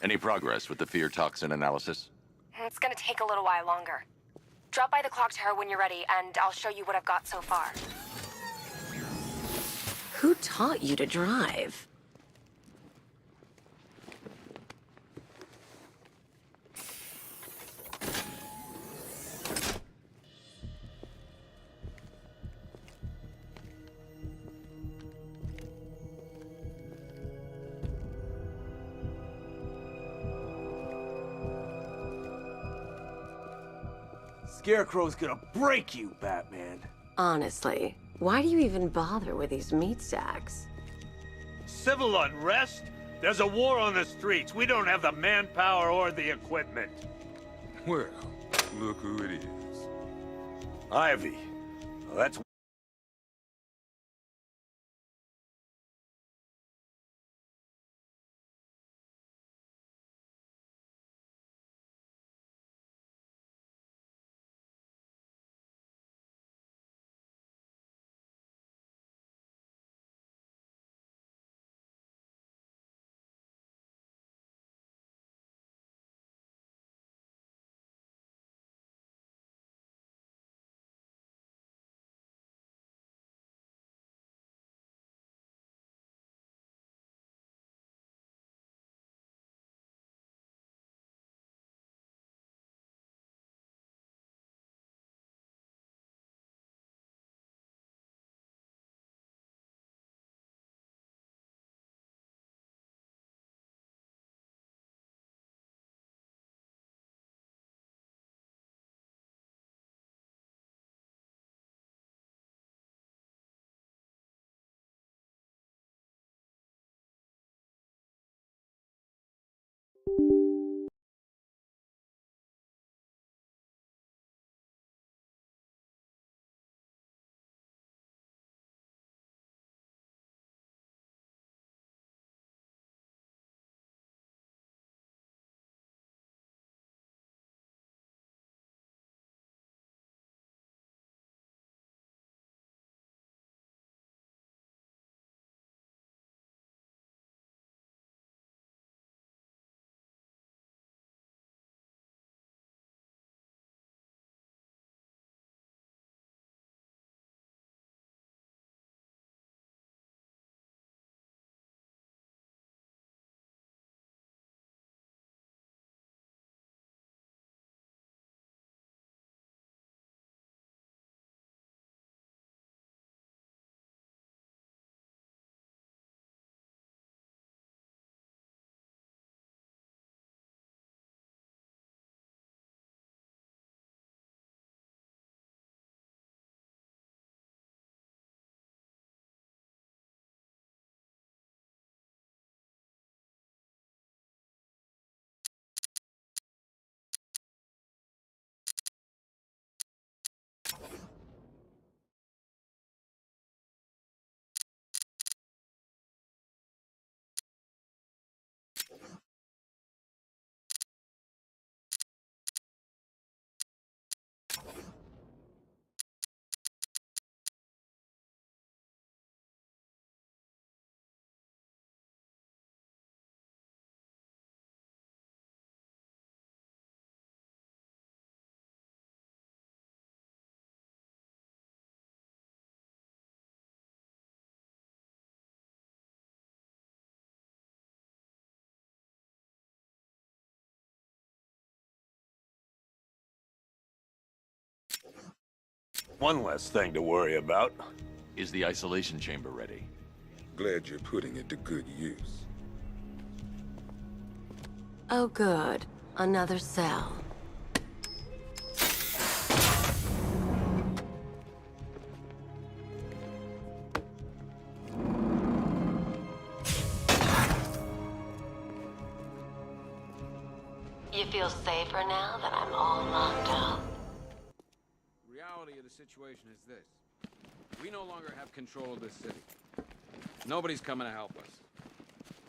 Any progress with the fear toxin analysis? It's gonna take a little while longer. Drop by the clock tower when you're ready, and I'll show you what I've got so far. Who taught you to drive? Scarecrow's gonna break you, Batman. Honestly, why do you even bother with these meat sacks? Civil unrest? There's a war on the streets. We don't have the manpower or the equipment. Well, look who it is. Ivy. Well, that's... One less thing to worry about. Is the isolation chamber ready? Glad you're putting it to good use. Oh good, another cell. You feel safer now that I'm all locked up? Reality of the situation is this. We no longer have control of this city. Nobody's coming to help us.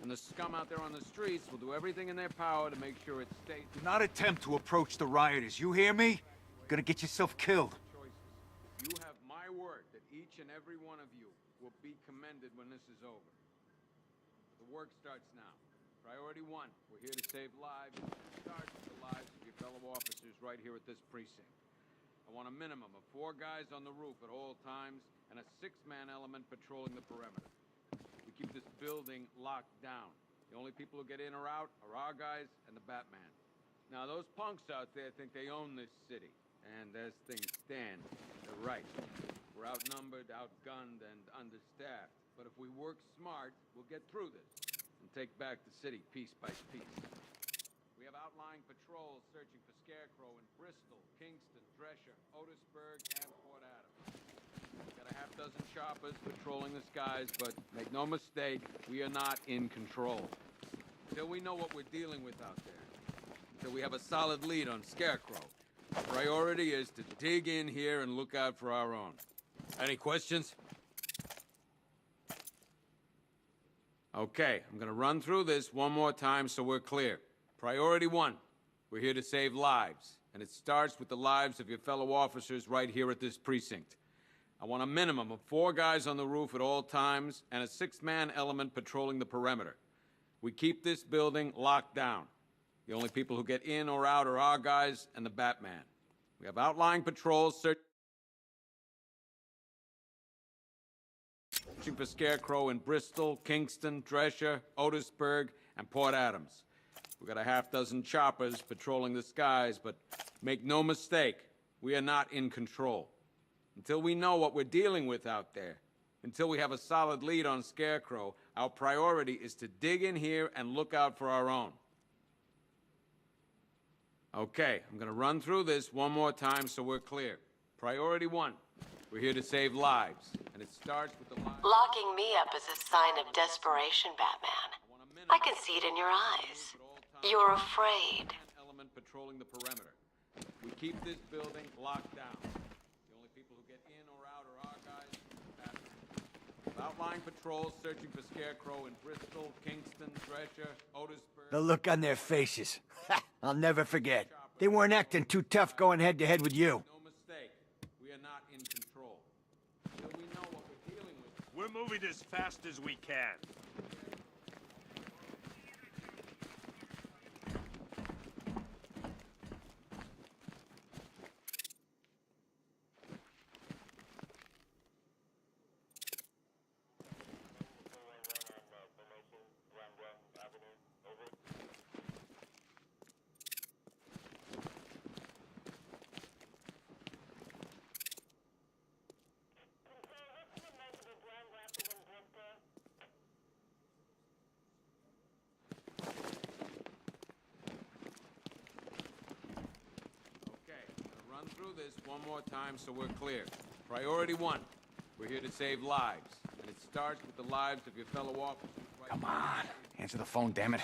And the scum out there on the streets will do everything in their power to make sure it stays... Do not attempt to approach the rioters, you hear me? You're gonna get yourself killed. You have my word that each and every one of you will be commended when this is over. The work starts now. Priority one, we're here to save lives. It starts with the lives of your fellow officers right here at this precinct. I want a minimum of 4 guys on the roof at all times and a 6-man element patrolling the perimeter. We keep this building locked down. The only people who get in or out are our guys and the Batman. Now, those punks out there think they own this city. And as things stand, they're right. We're outnumbered, outgunned, and understaffed. But if we work smart, we'll get through this and take back the city piece by piece. We have outlying patrols searching for Scarecrow in Bristol, Kingston, Drescher, Otisburg, and Port Adams. We've got a half-dozen choppers patrolling the skies, but make no mistake, we are not in control. Until we know what we're dealing with out there, until we have a solid lead on Scarecrow, our priority is to dig in here and look out for our own. Any questions? Okay, I'm gonna run through this one more time so we're clear. Priority one, we're here to save lives, and it starts with the lives of your fellow officers right here at this precinct. I want a minimum of 4 guys on the roof at all times and a 6-man element patrolling the perimeter. We keep this building locked down. The only people who get in or out are our guys and the Batman. We have outlying patrols searching for Scarecrow in Bristol, Kingston, Drescher, Otisburg, and Port Adams. We've got a half-dozen choppers patrolling the skies, but make no mistake, we are not in control. Until we know what we're dealing with out there, until we have a solid lead on Scarecrow, our priority is to dig in here and look out for our own. Okay, I'm gonna run through this one more time so we're clear. Priority one, we're here to save lives, and it starts with the lives... Locking me up is a sign of desperation, Batman. I can see it in your eyes. You're afraid. Element patrolling the perimeter. We keep this building locked down. The only people who get in or out are our guys and Batman. Outlying patrols searching for Scarecrow in Bristol, Kingston, Drescher, Otisburg... The look on their faces. I'll never forget. They weren't acting too tough going head-to-head with you. No mistake. We are not in control. Until we know what we're dealing with. We're moving as fast as we can. Run through this one more time so we're clear. Priority one, we're here to save lives, and it starts with the lives of your fellow officers. Come on. Answer the phone, damn it.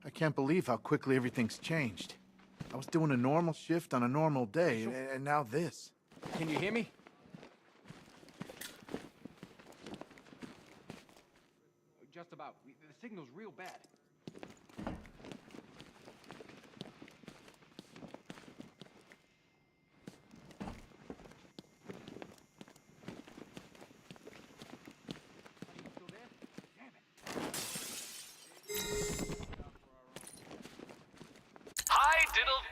I can't believe how quickly everything's changed. I was doing a normal shift on a normal day, and now this. Can you hear me? Just about. The signal's real bad.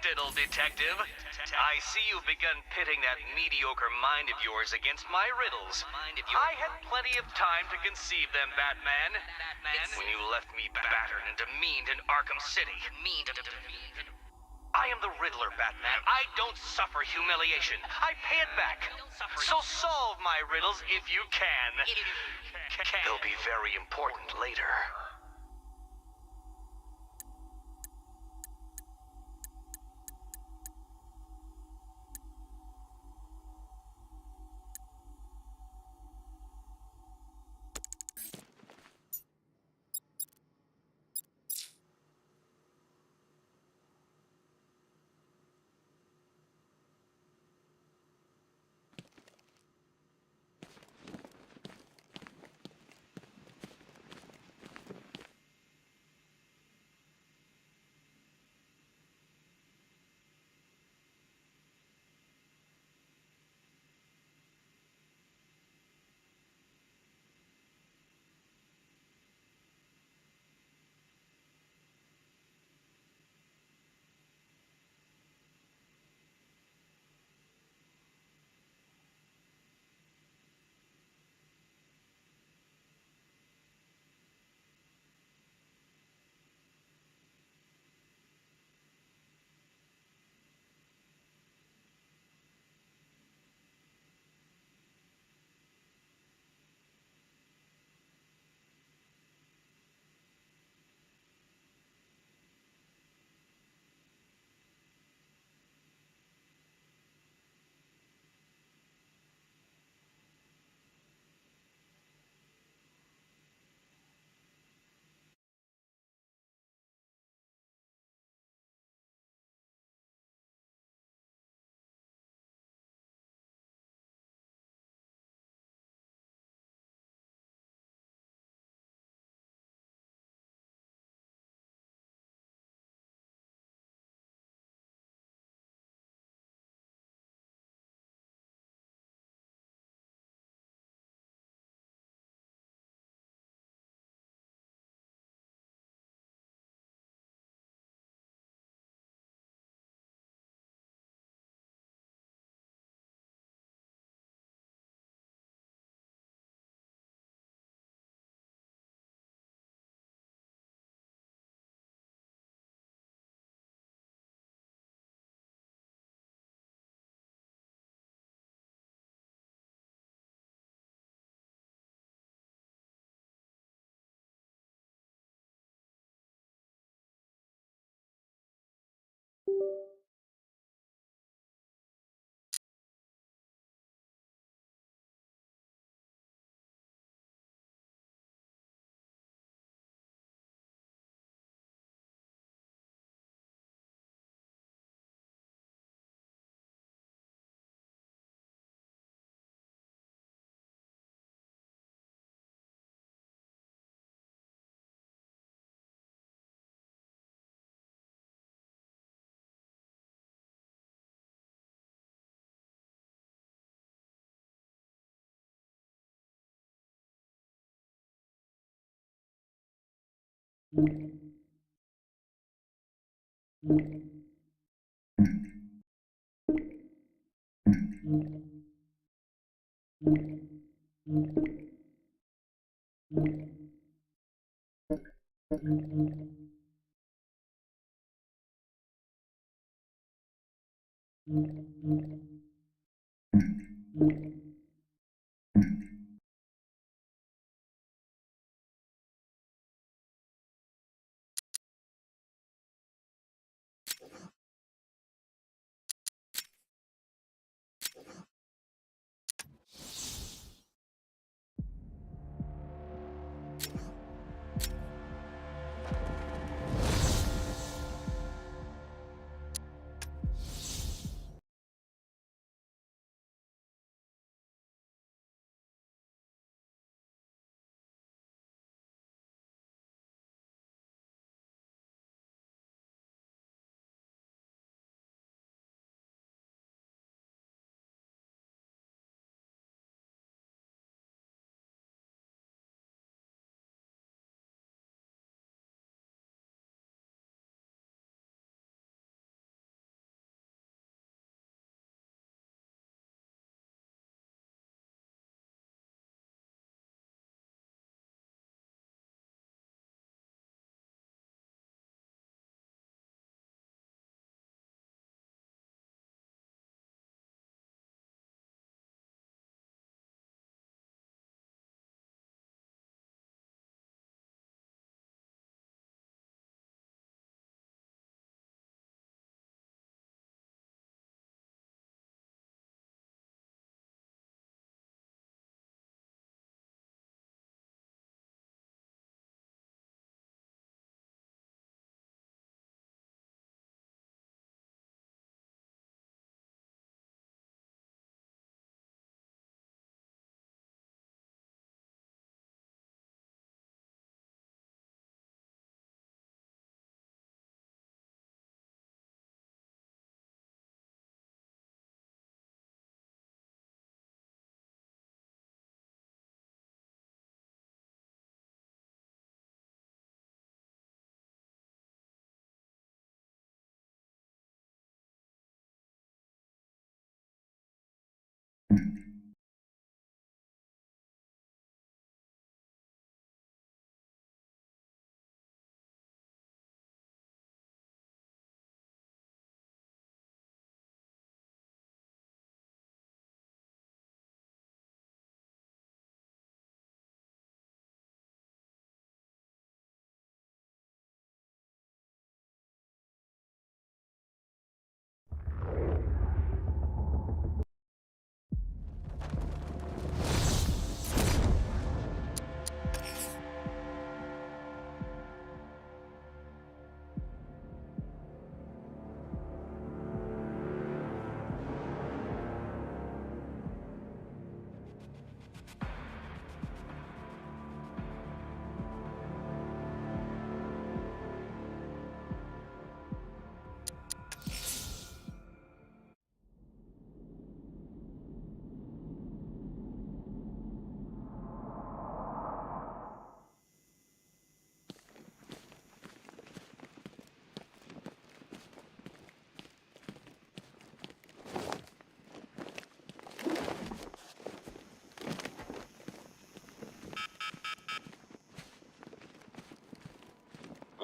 Diddle, detective. I see you've begun pitting that mediocre mind of yours against my riddles. I had plenty of time to conceive them, Batman. When you left me battered and demeaned in Arkham City. I am the Riddler, Batman. I don't suffer humiliation. I pay it back. So solve my riddles if you can. They'll be very important later.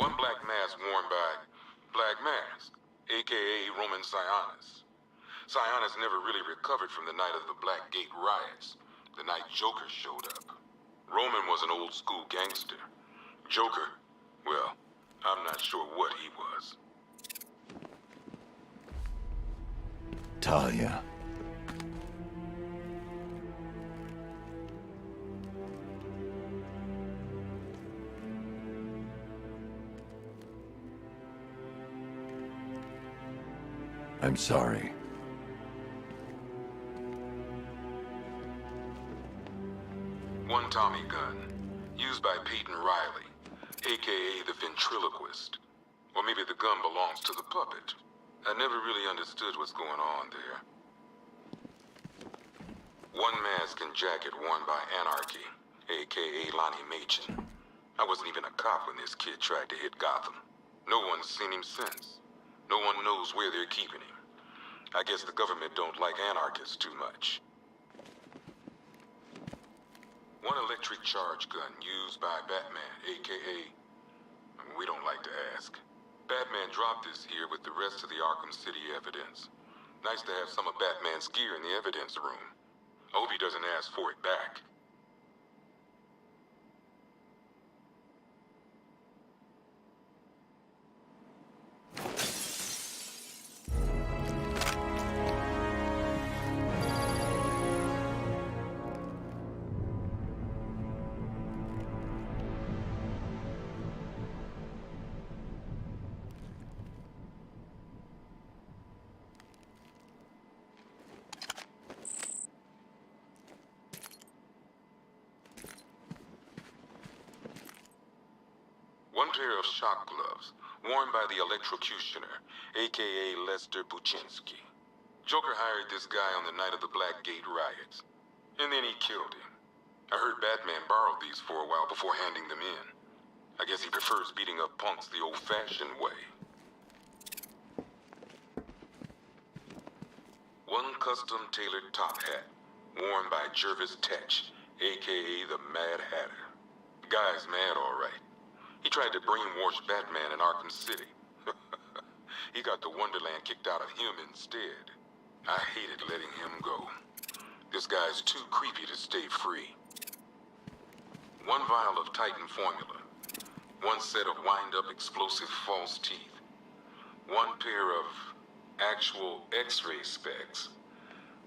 One black mask worn by Black Mask, a.k.a. Roman Sionis. Sionis never really recovered from the night of the Black Gate riots, the night Joker showed up. Roman was an old-school gangster. Joker, well, I'm not sure what he was. Talia. I'm sorry. One Tommy gun, used by Peyton Riley, a.k.a. the ventriloquist. Or maybe the gun belongs to the puppet. I never really understood what's going on there. One mask and jacket worn by Anarchy, a.k.a. Lonnie Machin. I wasn't even a cop when this kid tried to hit Gotham. No one's seen him since. No one knows where they're keeping him. I guess the government don't like anarchists too much. One electric charge gun used by Batman, a.k.a. We don't like to ask. Batman dropped this here with the rest of the Arkham City evidence. Nice to have some of Batman's gear in the evidence room. I hope he doesn't ask for it back. One pair of shock gloves, worn by the electrocutioner, a.k.a. Lester Buczynski. Joker hired this guy on the night of the Blackgate riots. And then he killed him. I heard Batman borrowed these for a while before handing them in. I guess he prefers beating up punks the old-fashioned way. One custom-tailored top hat, worn by Jervis Tetch, a.k.a. the Mad Hatter. The guy's mad, all right. He tried to brainwash Batman in Arkham City. He got the Wonderland kicked out of him instead. I hated letting him go. This guy's too creepy to stay free. One vial of Titan formula. One set of wind-up explosive false teeth. One pair of actual X-ray specs.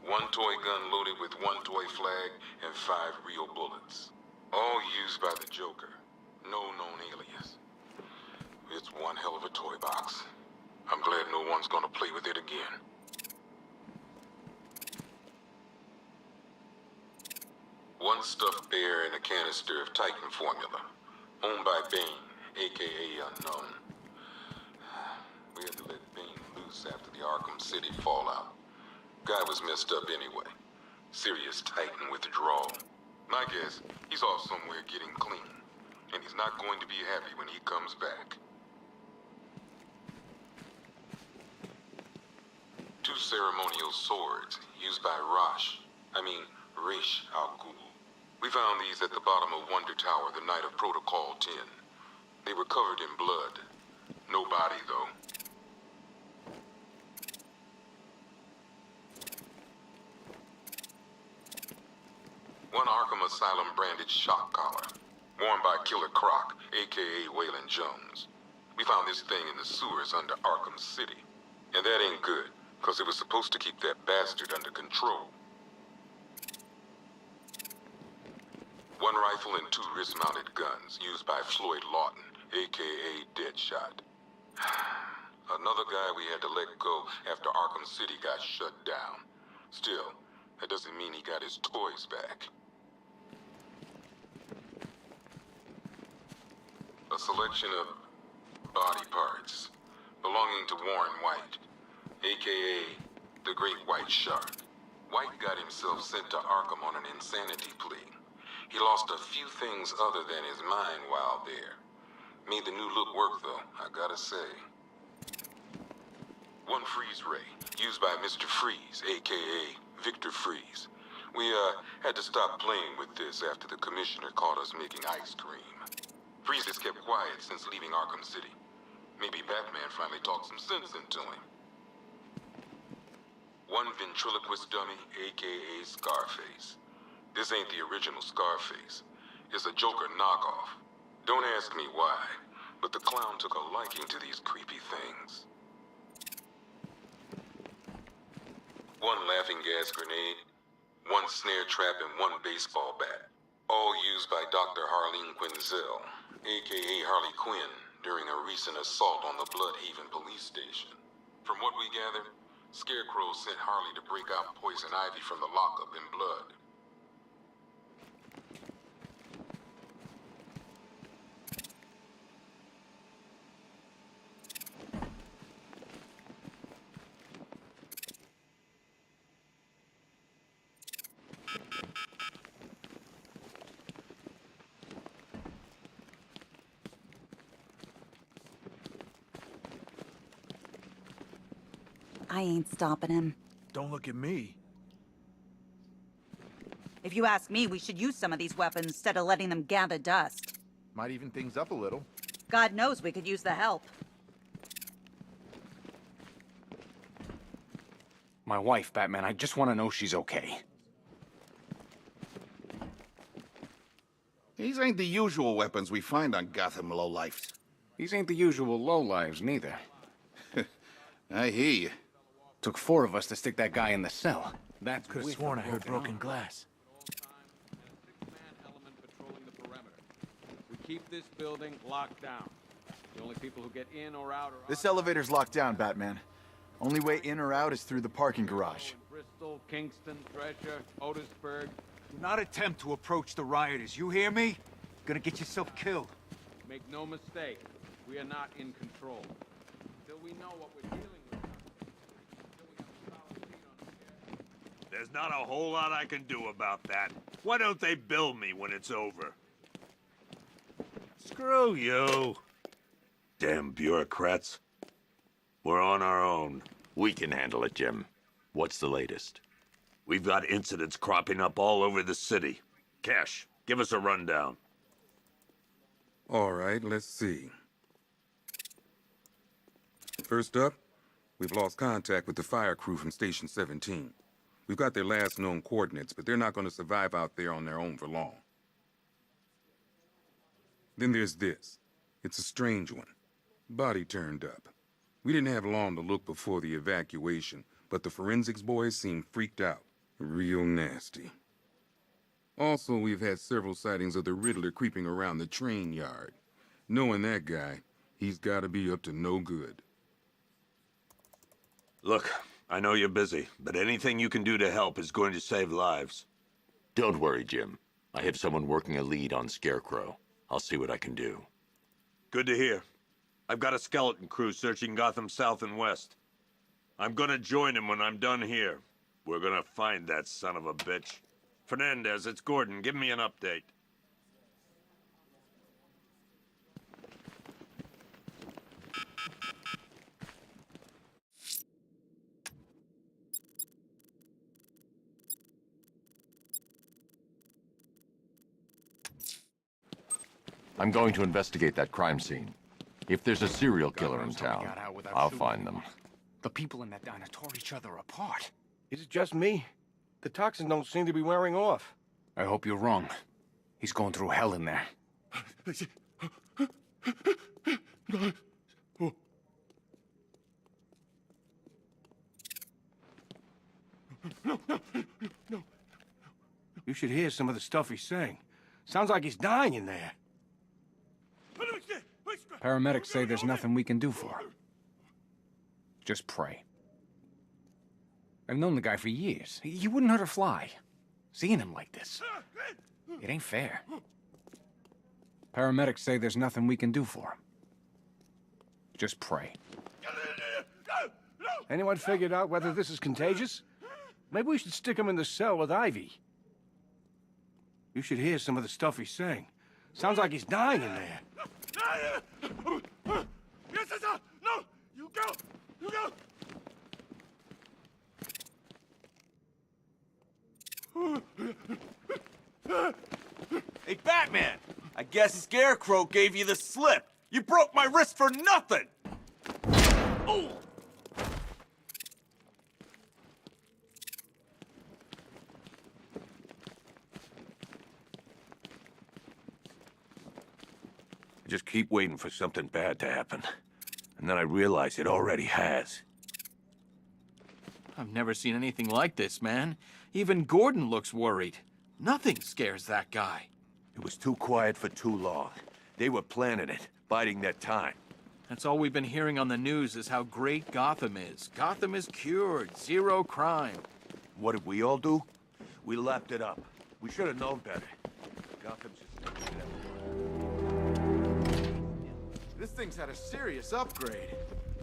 One toy gun loaded with one toy flag and 5 real bullets. All used by the Joker. No known alias. It's one hell of a toy box. I'm glad no one's gonna play with it again. One stuffed bear and a canister of Titan formula. Owned by Bane, a.k.a. Unknown. We had to let Bane loose after the Arkham City fallout. Guy was messed up anyway. Serious Titan withdrawal. My guess, he's off somewhere getting clean. And he's not going to be happy when he comes back. 2 ceremonial swords used by Ra's al Ghul. We found these at the bottom of Wonder Tower the night of Protocol 10. They were covered in blood. No body, though. One Arkham Asylum branded shock collar. Worn by Killer Croc, a.k.a. Waylon Jones. We found this thing in the sewers under Arkham City. And that ain't good, because it was supposed to keep that bastard under control. One rifle and 2 wrist-mounted guns used by Floyd Lawton, a.k.a. Deadshot. Another guy we had to let go after Arkham City got shut down. Still, that doesn't mean he got his toys back. A selection of body parts belonging to Warren White, a.k.a. the Great White Shark. White got himself sent to Arkham on an insanity plea. He lost a few things other than his mind while there. Made the new look work, though, I gotta say. One freeze ray, used by Mr. Freeze, a.k.a. Victor Freeze. We, had to stop playing with this after the commissioner caught us making ice cream. Freeze has kept quiet since leaving Arkham City. Maybe Batman finally talked some sense into him. One ventriloquist dummy, a.k.a. Scarface. This ain't the original Scarface. It's a Joker knockoff. Don't ask me why, but the clown took a liking to these creepy things. One laughing gas grenade, one snare trap, and one baseball bat. All used by Dr. Harleen Quinzel, a.k.a. Harley Quinn, during a recent assault on the Bloodhaven police station. From what we gathered, Scarecrow sent Harley to break out Poison Ivy from the lockup in blood. I ain't stopping him. Don't look at me. If you ask me, we should use some of these weapons instead of letting them gather dust. Might even things up a little. God knows we could use the help. My wife, Batman, I just want to know she's okay. These ain't the usual weapons we find on Gotham lowlifes. These ain't the usual lowlives, neither. I hear you. Took 4 of us to stick that guy in the cell. That's Could have sworn I heard broken glass. We keep this building locked down. The only people who get in or out are... This elevator's locked down, Batman. Only way in or out is through the parking garage. Bristol, Kingston, Drescher, Otisburg. Do not attempt to approach the rioters, you hear me? Gonna get yourself killed. Make no mistake, we are not in control. Until we know what we're dealing with. Until we have a solid lead on the scare. There's not a whole lot I can do about that. Why don't they bill me when it's over? Screw you. Damn bureaucrats. We're on our own. We can handle it, Jim. What's the latest? We've got incidents cropping up all over the city. Cash, give us a rundown. All right, let's see. First up, we've lost contact with the fire crew from Station 17. We've got their last known coordinates, but they're not going to survive out there on their own for long. Then there's this. It's a strange one. Body turned up. We didn't have long to look before the evacuation, but the forensics boys seemed freaked out. Real nasty. Also, we've had several sightings of the Riddler creeping around the train yard. Knowing that guy, he's gotta be up to no good. Look, I know you're busy, but anything you can do to help is going to save lives. Don't worry, Jim. I have someone working a lead on Scarecrow. I'll see what I can do. Good to hear. I've got a skeleton crew searching Gotham South and West. I'm gonna join him when I'm done here. We're gonna find that son of a bitch. Fernandez, it's Gordon. Give me an update. I'm going to investigate that crime scene. If there's a serial killer in town, I'll find them. The people in that diner tore each other apart. Is it just me? The toxins don't seem to be wearing off. I hope you're wrong. He's going through hell in there. No. You should hear some of the stuff he's saying. Sounds like he's dying in there. Paramedics say there's nothing we can do for him. Just pray. I've known the guy for years. He wouldn't hurt a fly. Seeing him like this, it ain't fair. Paramedics say there's nothing we can do for him. Just pray. Anyone figured out whether this is contagious? Maybe we should stick him in the cell with Ivy. You should hear some of the stuff he's saying. Sounds like he's dying in there. No! You go! You go! Hey, Batman! I guess Scarecrow gave you the slip. You broke my wrist for nothing! Oh! I just keep waiting for something bad to happen. And then I realize it already has. I've never seen anything like this, man. Even Gordon looks worried. Nothing scares that guy. It was too quiet for too long. They were planning it, biding their time. That's all we've been hearing on the news is how great Gotham is. Gotham is cured, zero crime. What did we all do? We lapped it up. We should have known better. Gotham's just... This thing's had a serious upgrade.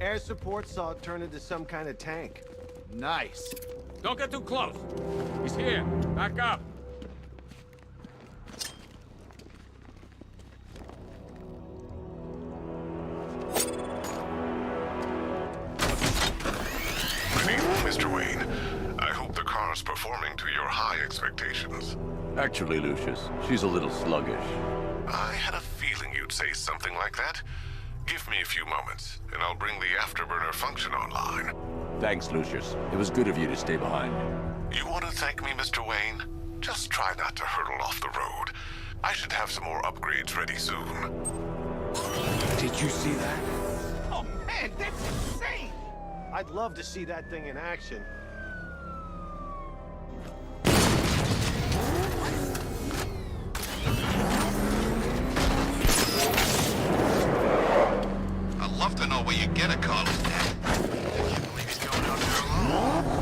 Air support saw it turn into some kind of tank. Nice. Don't get too close. He's here. Back up. Mr. Wayne. I hope the car's performing to your high expectations. Actually, Lucius, she's a little sluggish. I had a feeling you'd say something like that. Give me a few moments, and I'll bring the afterburner function online. Thanks, Lucius. It was good of you to stay behind. You want to thank me, Mr. Wayne? Just try not to hurtle off the road. I should have some more upgrades ready soon. Did you see that? Oh, man, that's insane! I'd love to see that thing in action. I'd love to know where you get a car like that. I can't believe he's going out there alone.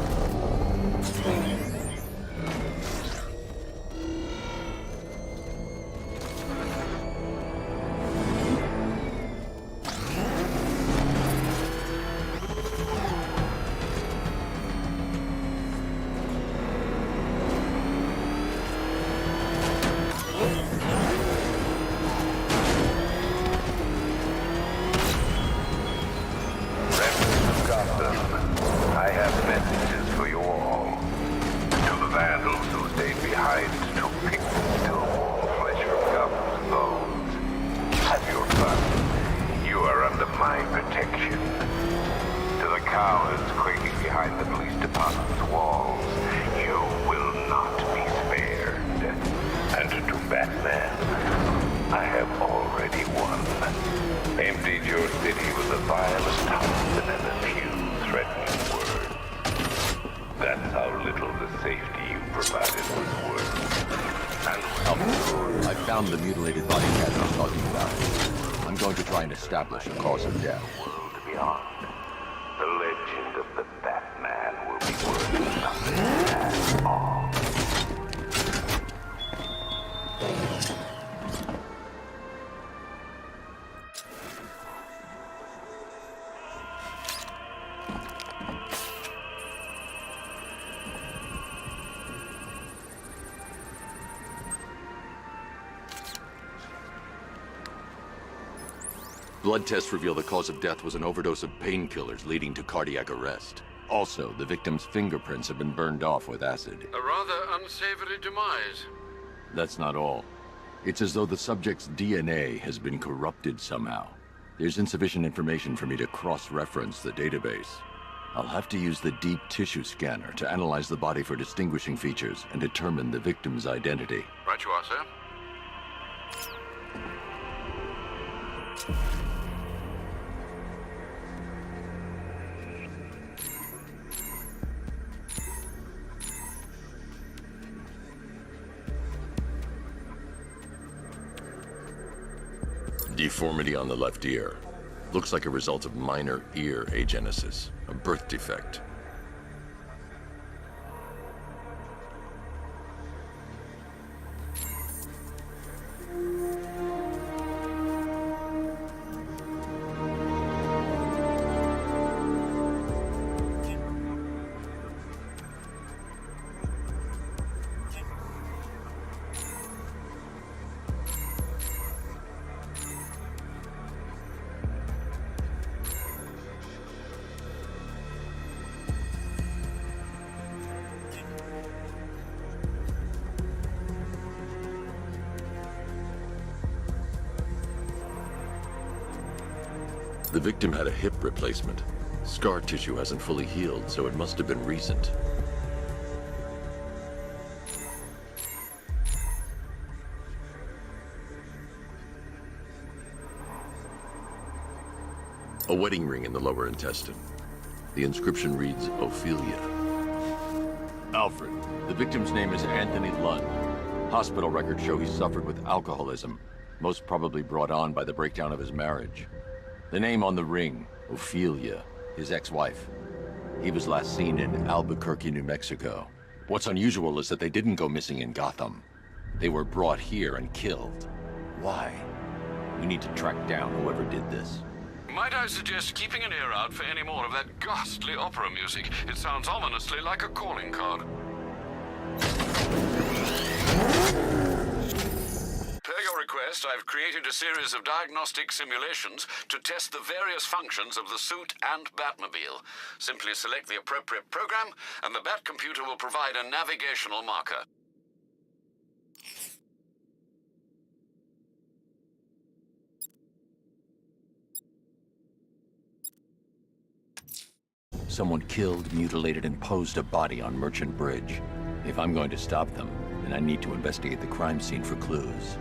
I have messages for you all. To the vandals who stayed behind to pick the still warm flesh from Gotham's bones. Have your fun. You are under my protection. To the cowards quaking behind the police department's walls, you will not be spared. And to Batman, I have already won. Emptied your city with a violent Thompson and a few threatening words. That's how little the safety you provided was worth. And I found the mutilated body cat I was talking about. I'm going to try and establish a cause of death. beyond, the legend of the Batman will be worth nothing at all. Blood tests reveal the cause of death was an overdose of painkillers leading to cardiac arrest. Also, the victim's fingerprints have been burned off with acid. A rather unsavory demise. That's not all. It's as though the subject's DNA has been corrupted somehow. There's insufficient information for me to cross-reference the database. I'll have to use the deep tissue scanner to analyze the body for distinguishing features and determine the victim's identity. Right you are, sir. Deformity on the left ear. Looks like a result of minor ear agenesis, a birth defect. The victim had a hip replacement. Scar tissue hasn't fully healed, so it must have been recent. A wedding ring in the lower intestine. The inscription reads, Ophelia. Alfred. The victim's name is Anthony Lund. Hospital records show he suffered with alcoholism, most probably brought on by the breakdown of his marriage. The name on the ring, Ophelia, his ex-wife. He was last seen in Albuquerque, New Mexico. What's unusual is that they didn't go missing in Gotham. They were brought here and killed. Why? We need to track down whoever did this. Might I suggest keeping an ear out for any more of that ghastly opera music? It sounds ominously like a calling card. Per your request, request, I've created a series of diagnostic simulations to test the various functions of the suit and Batmobile. Simply select the appropriate program, and the Bat computer will provide a navigational marker. Someone killed, mutilated, and posed a body on Merchant Bridge. If I'm going to stop them, then I need to investigate the crime scene for clues.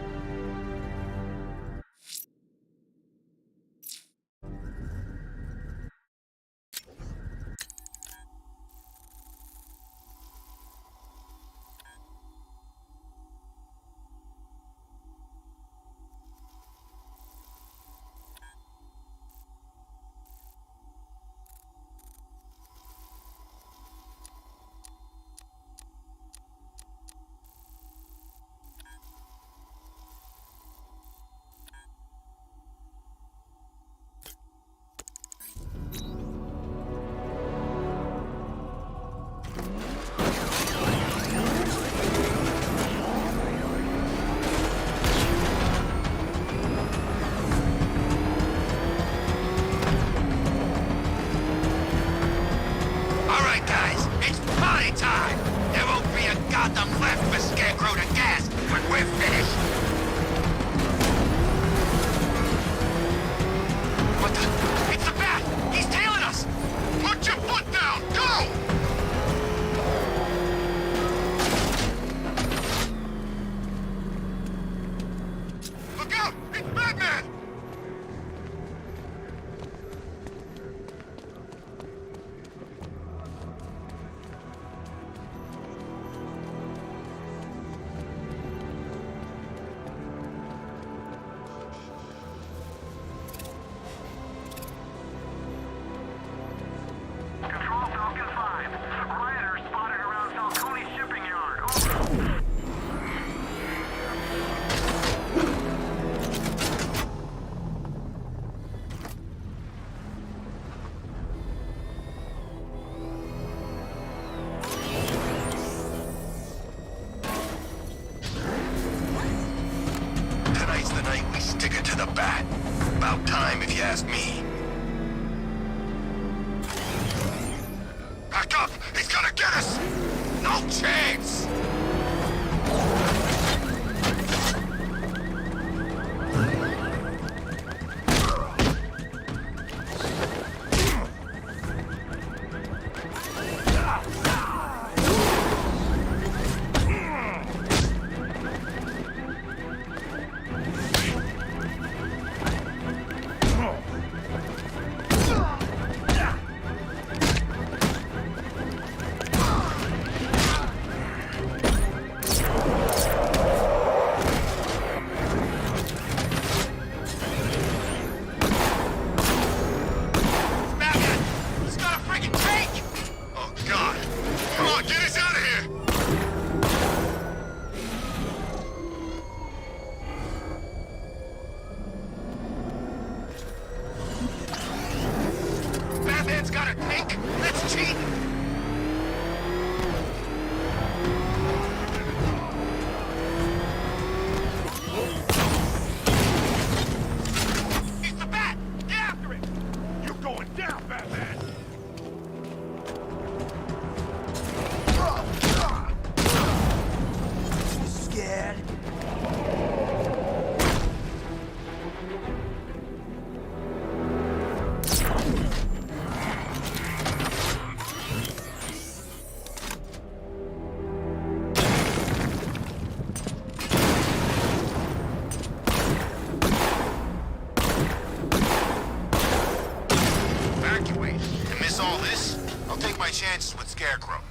Chances with Scarecrow.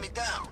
me down.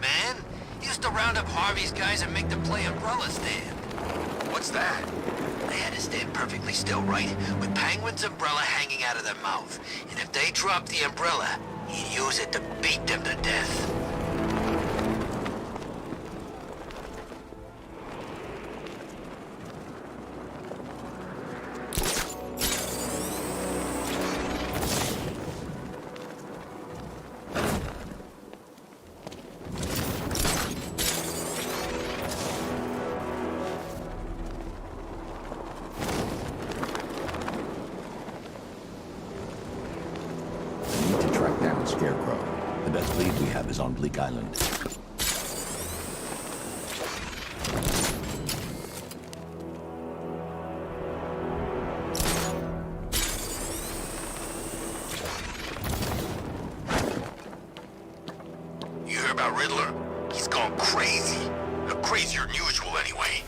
Man. He used to round up Harvey's guys and make them play umbrella stand. What's that? They had to stand perfectly still, right? With Penguin's umbrella hanging out of their mouth. And if they dropped the umbrella, he'd use it to beat them to death. Scarecrow. The best lead we have is on Bleak Island. You hear about Riddler? He's gone crazy. Crazier than usual, anyway.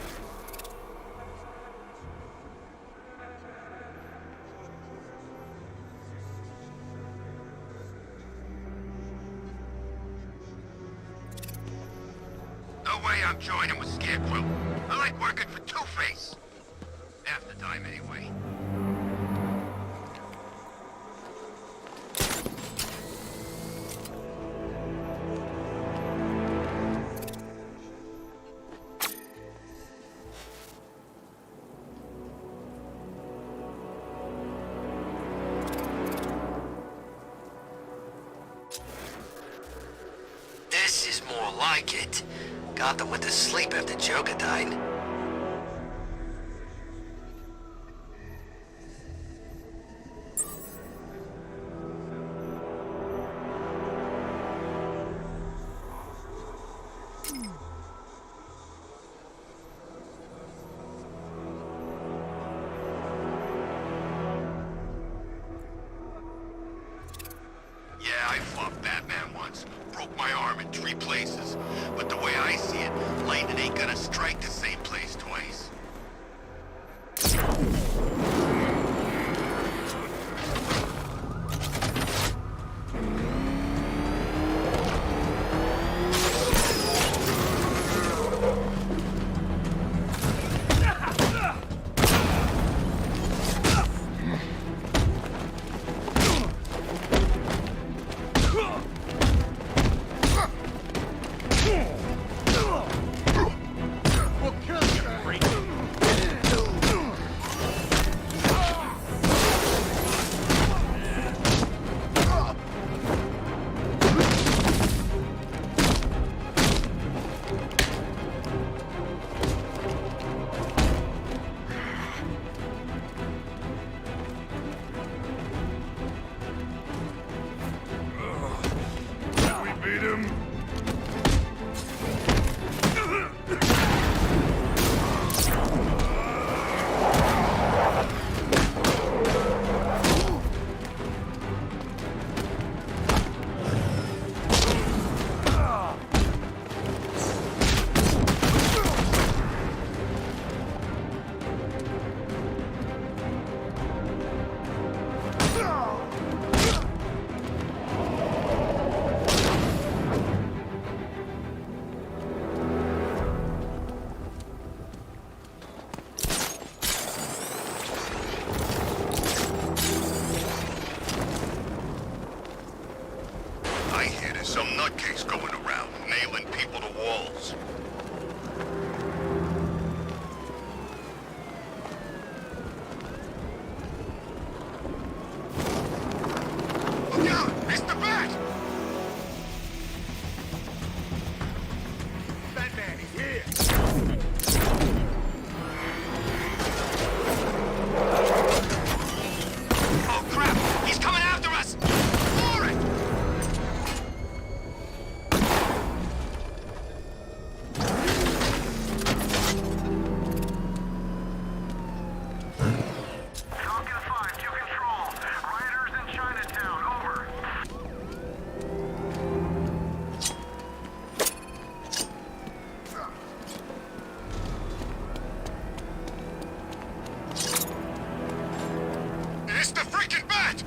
I'm joining with Scarecrow. I like working for Two-Face. Half the time, anyway. This is more like it. Gotham went to sleep after Joker died. Yeah, I fought Batman once. Broke my arm in 3 places. But the way I see it, lightning ain't gonna strike the same place Batman, he's here! Oh, crap! He's coming after us! For it! Falcon 5 to control. Rioters in Chinatown, over. It's the freaking bat!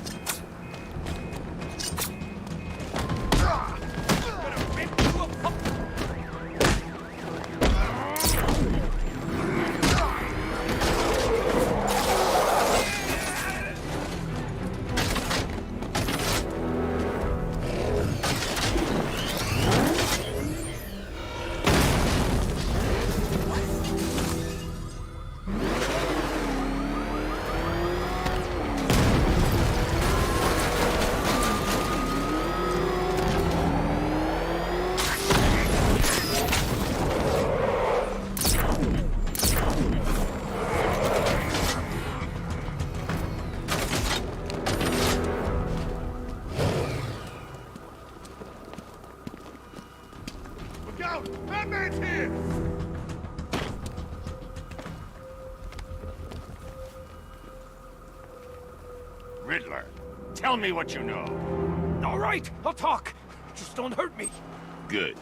Look out! Batman's here! Riddler, tell me what you know. All right, I'll talk. Just don't hurt me. Good.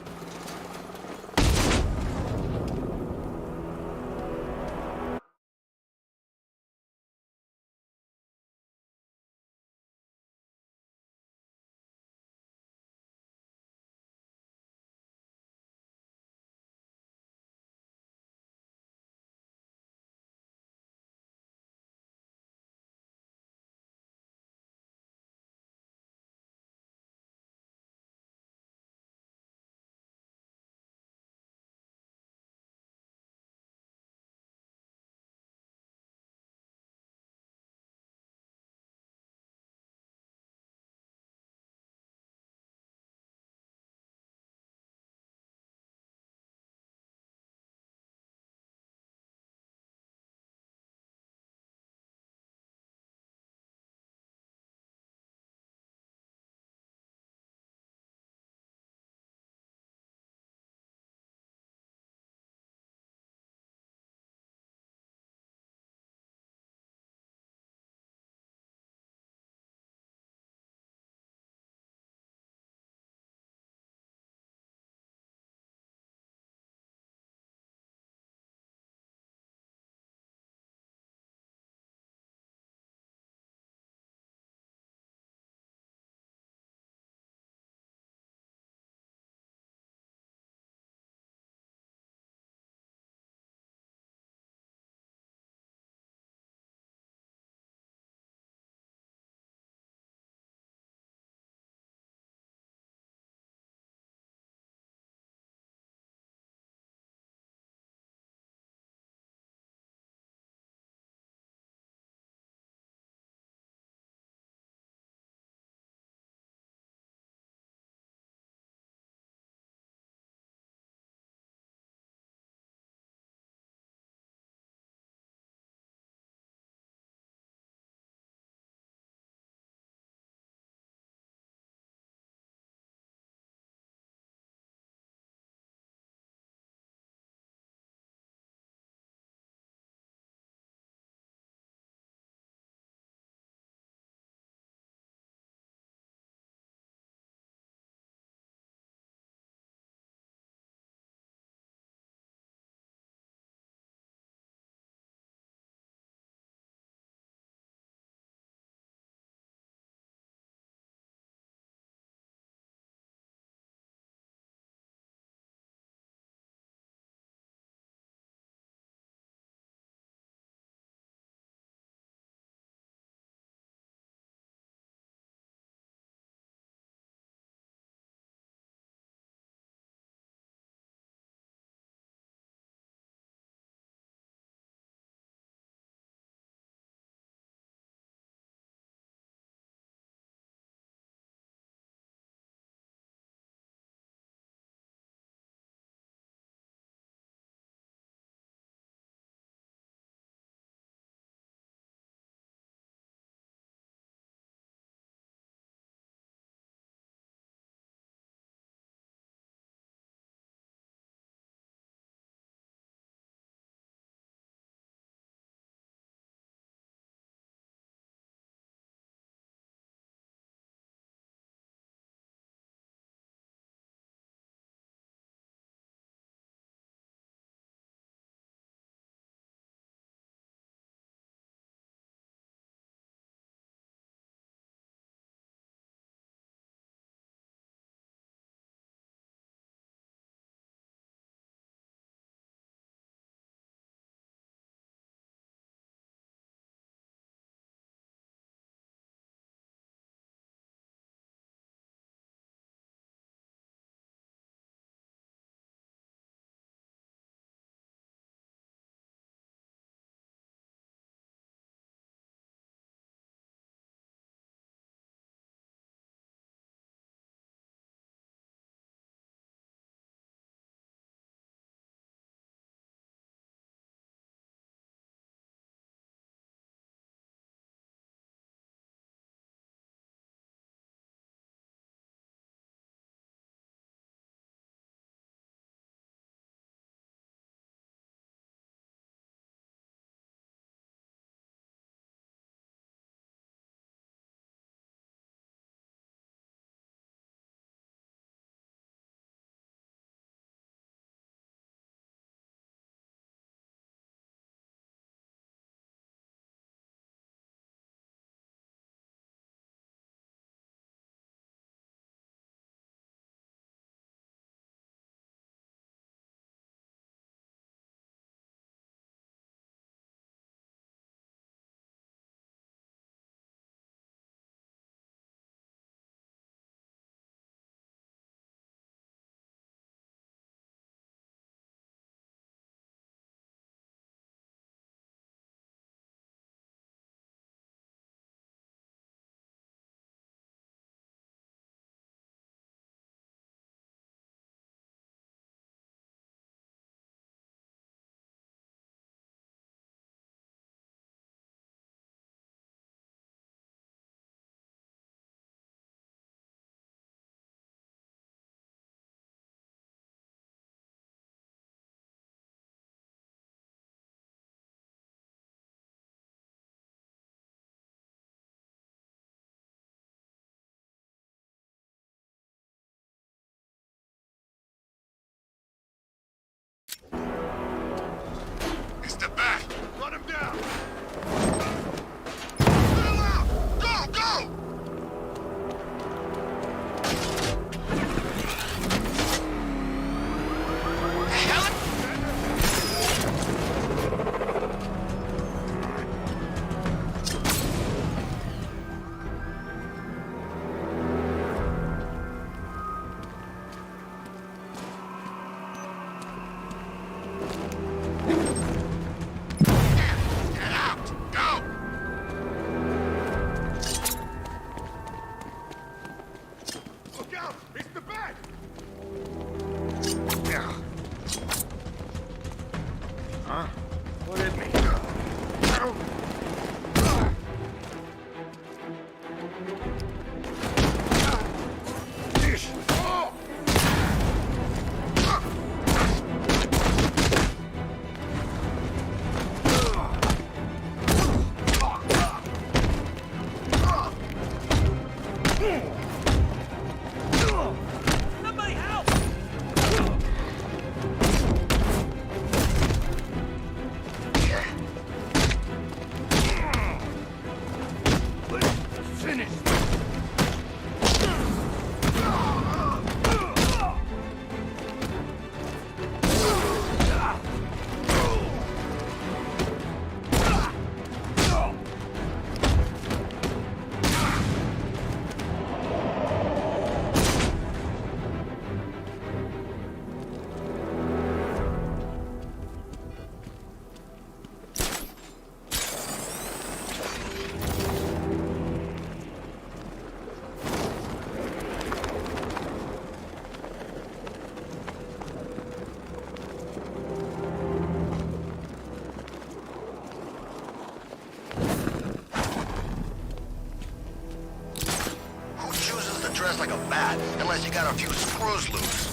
unless you got a few screws loose.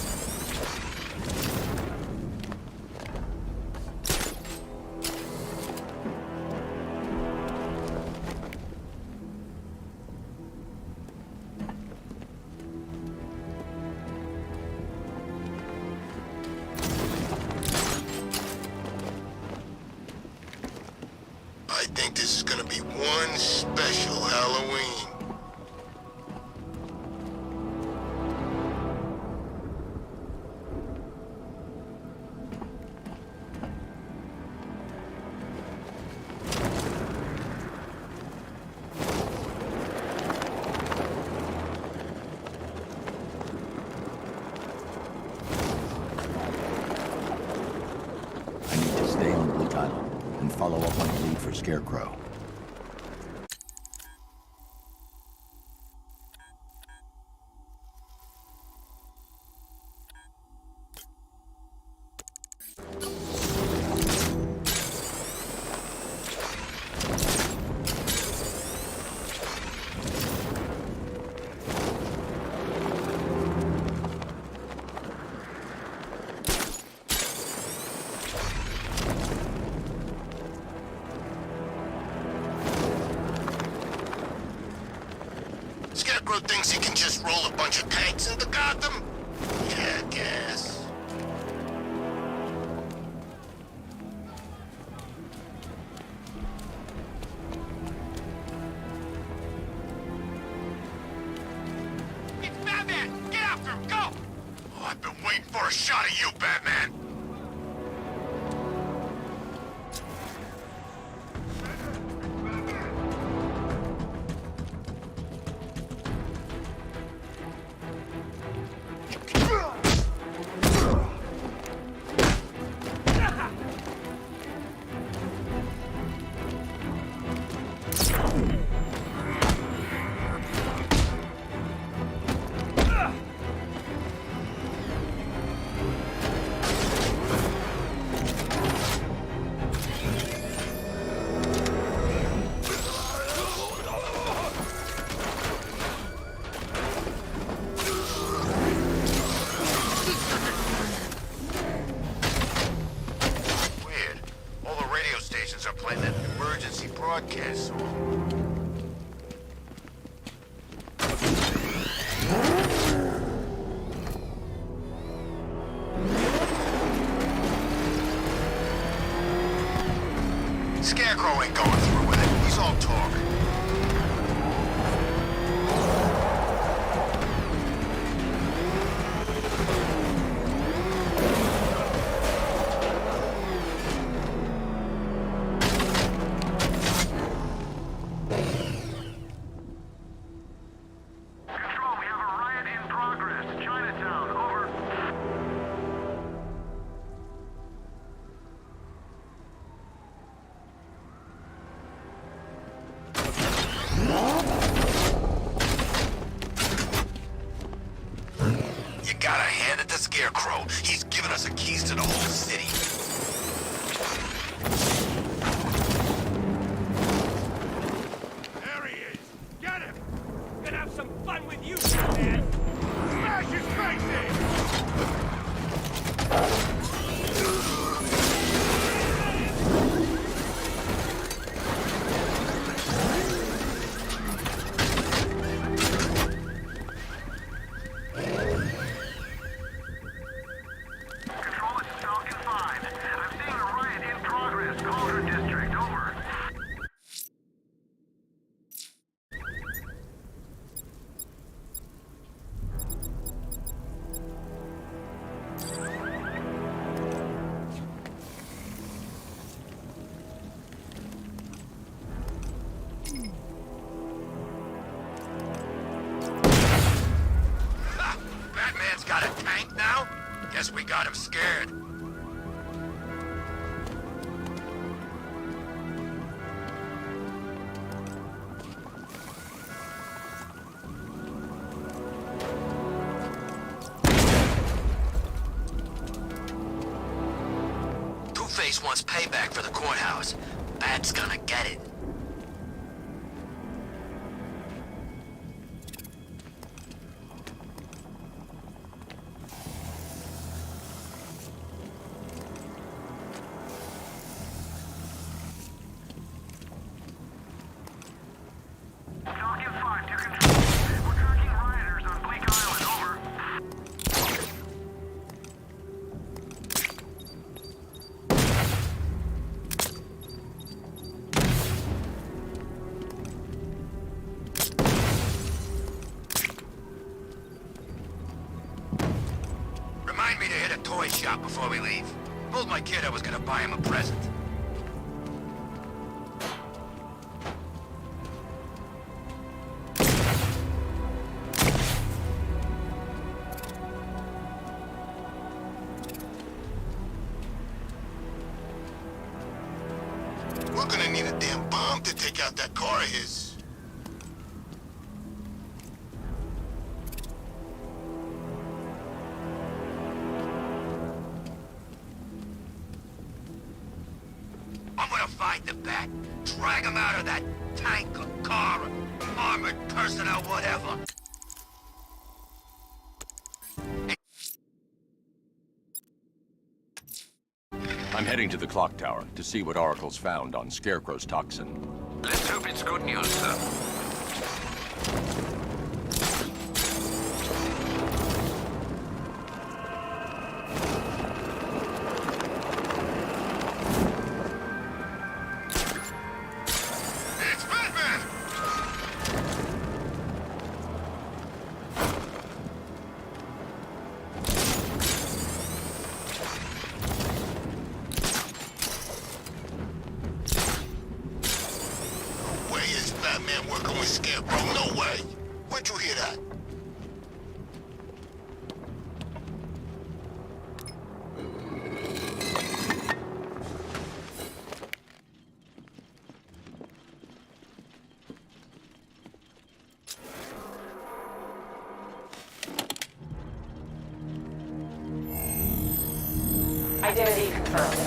I think this is gonna be one special Halloween. I need to stay on Bleak Island and follow up on a lead for Scarecrow. Scarecrow thinks he can just roll a bunch of tanks into Gotham? Jackass. It's Batman! Get after him! Go! Oh, I've been waiting for a shot of you, Batman! Weird. All the radio stations are playing that emergency broadcast song. Scarecrow ain't going through with it. He's all talk. Control, we have a riot in progress. Chinatown, over. You gotta hand it to Scarecrow. He's given us the keys to the whole city. There he is! Get him! Gonna have some fun with you, man! Smash his face in! Control, this is Falcon 5. I'm seeing a riot in progress. Calder District, over. Ha! Batman's got a tank now? Guess we got him scared. Two-Face wants payback for the courthouse. Bat's gonna get it. before we leave. Told my kid I was gonna buy him a present. We're gonna need a damn bomb to take out that car of his. I'm gonna find the Bat, drag him out of that tank or car, or armored personnel, whatever. I'm heading to the clock tower to see what Oracle's found on Scarecrow's toxin. Let's hope it's good news, sir. It's Batman! No way is Batman working with Scarecrow. No way! Where'd you hear that? Identity confirmed.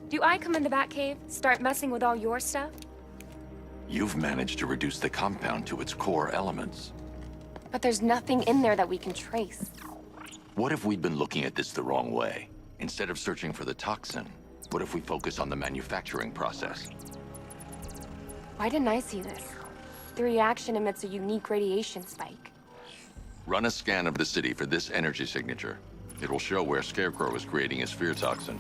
Do I come in the Batcave, start messing with all your stuff? You've managed to reduce the compound to its core elements. But there's nothing in there that we can trace. What if we'd been looking at this the wrong way? Instead of searching for the toxin, what if we focus on the manufacturing process? Why didn't I see this? The reaction emits a unique radiation spike. Run a scan of the city for this energy signature. It will show where Scarecrow is creating his fear toxin.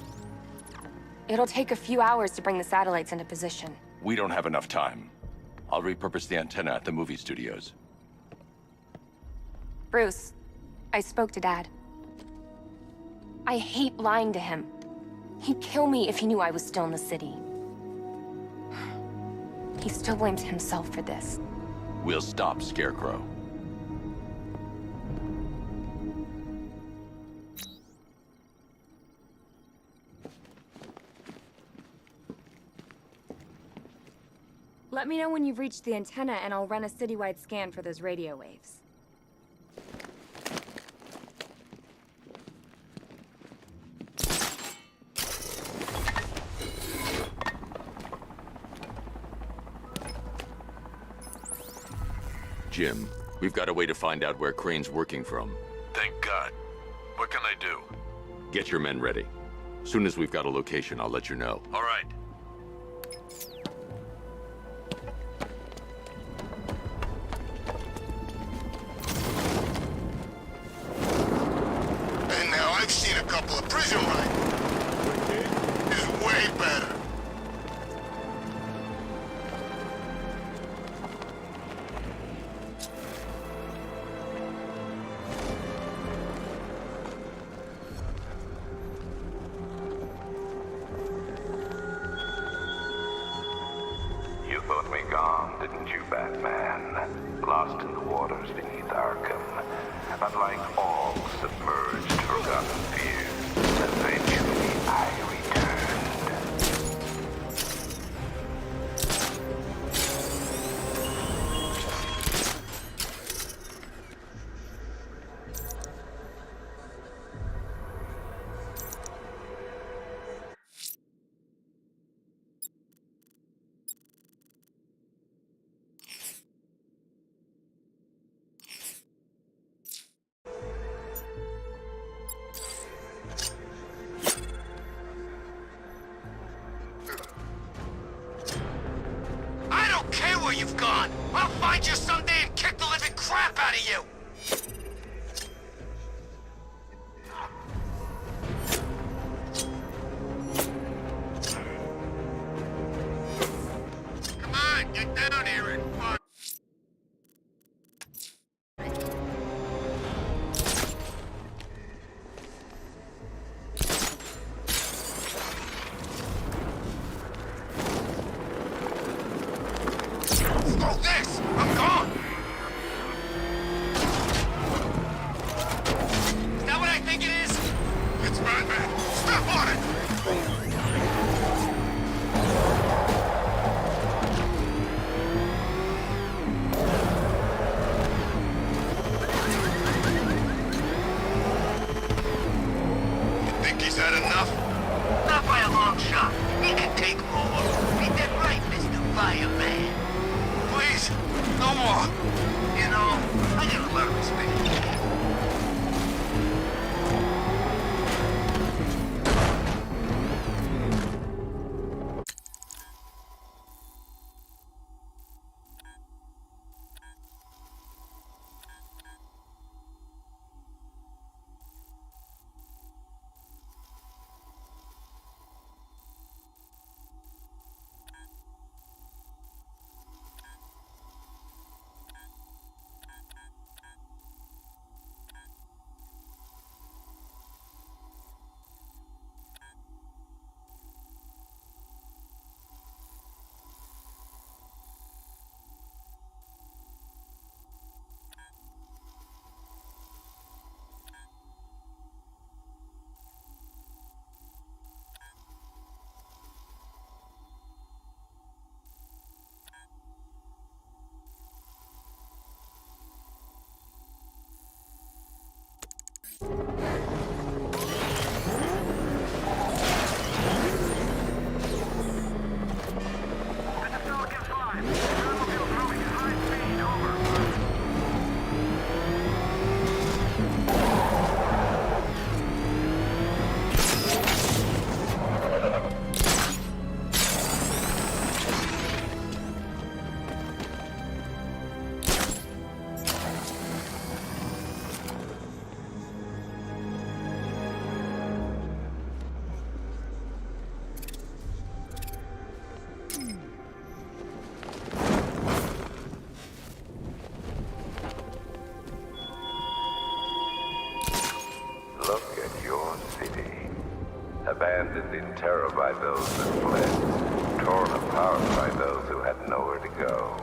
It'll take a few hours to bring the satellites into position. We don't have enough time. I'll repurpose the antenna at the movie studios. Bruce, I spoke to Dad. I hate lying to him. He'd kill me if he knew I was still in the city. He still blames himself for this. We'll stop Scarecrow. Let me know when you've reached the antenna and I'll run a citywide scan for those radio waves. Jim, we've got a way to find out where Crane's working from. Thank God. What can I do? Get your men ready. Soon as we've got a location, I'll let you know. All right. And now I've seen a couple of prison rifles. Is way better. You thought me gone, didn't you, Batman? Lost in the waters beneath Arkham. Unlike all submerged, forgotten fears, eventually I returned. I don't care where you've gone. I'll find you someday and kick the living crap out of you. Come on, get down here and fuck. Oh, this! I'm gone! Is that what I think it is? It's Batman. Step on it. You think he's had enough? Not by a long shot. He can take more. Ain't that right, Mr. Fireman? Please, no more. You know, I got a lot of respect for you. abandoned in terror by those that fled, torn apart by those who had nowhere to go.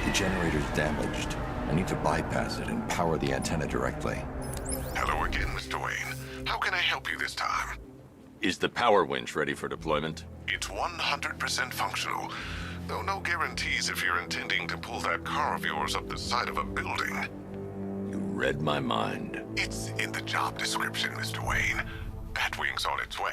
The generator's damaged. I need to bypass it and power the antenna directly. Hello again, Mr. Wayne. How can I help you this time? Is the power winch ready for deployment? It's 100% functional, though no guarantees if you're intending to pull that car of yours up the side of a building. You read my mind. It's in the job description, Mr. Wayne. Batwing's on its way.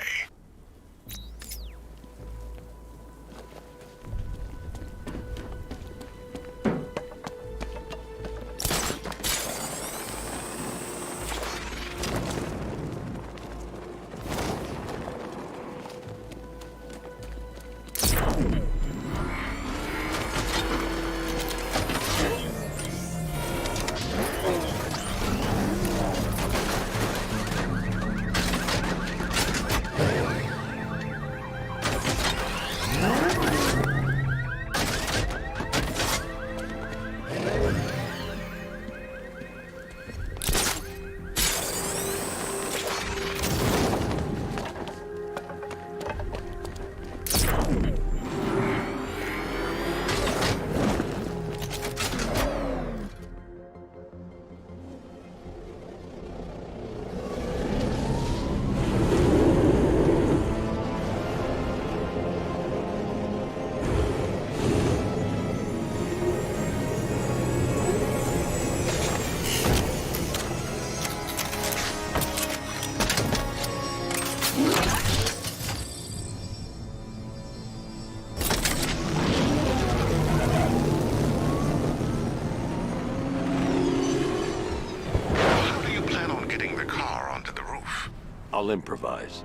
I'll improvise.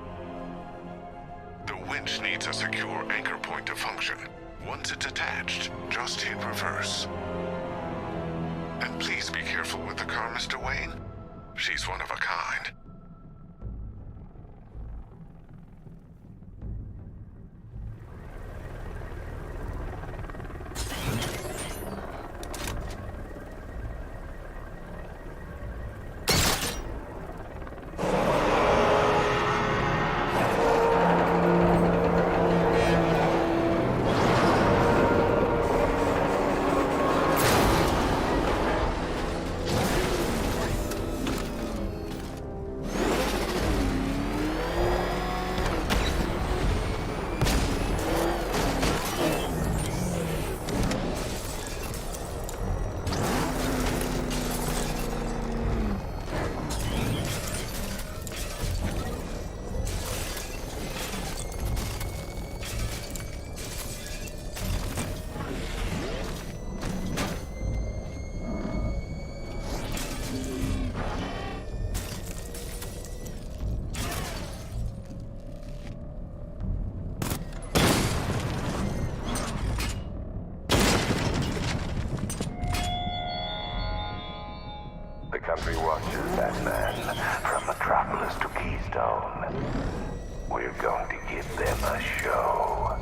The winch needs a secure anchor point to function. Once it's attached, just hit reverse. And please be careful with the car, Mr. Wayne. She's one of a kind. The country watches that man from Metropolis to Keystone. We're going to give them a show.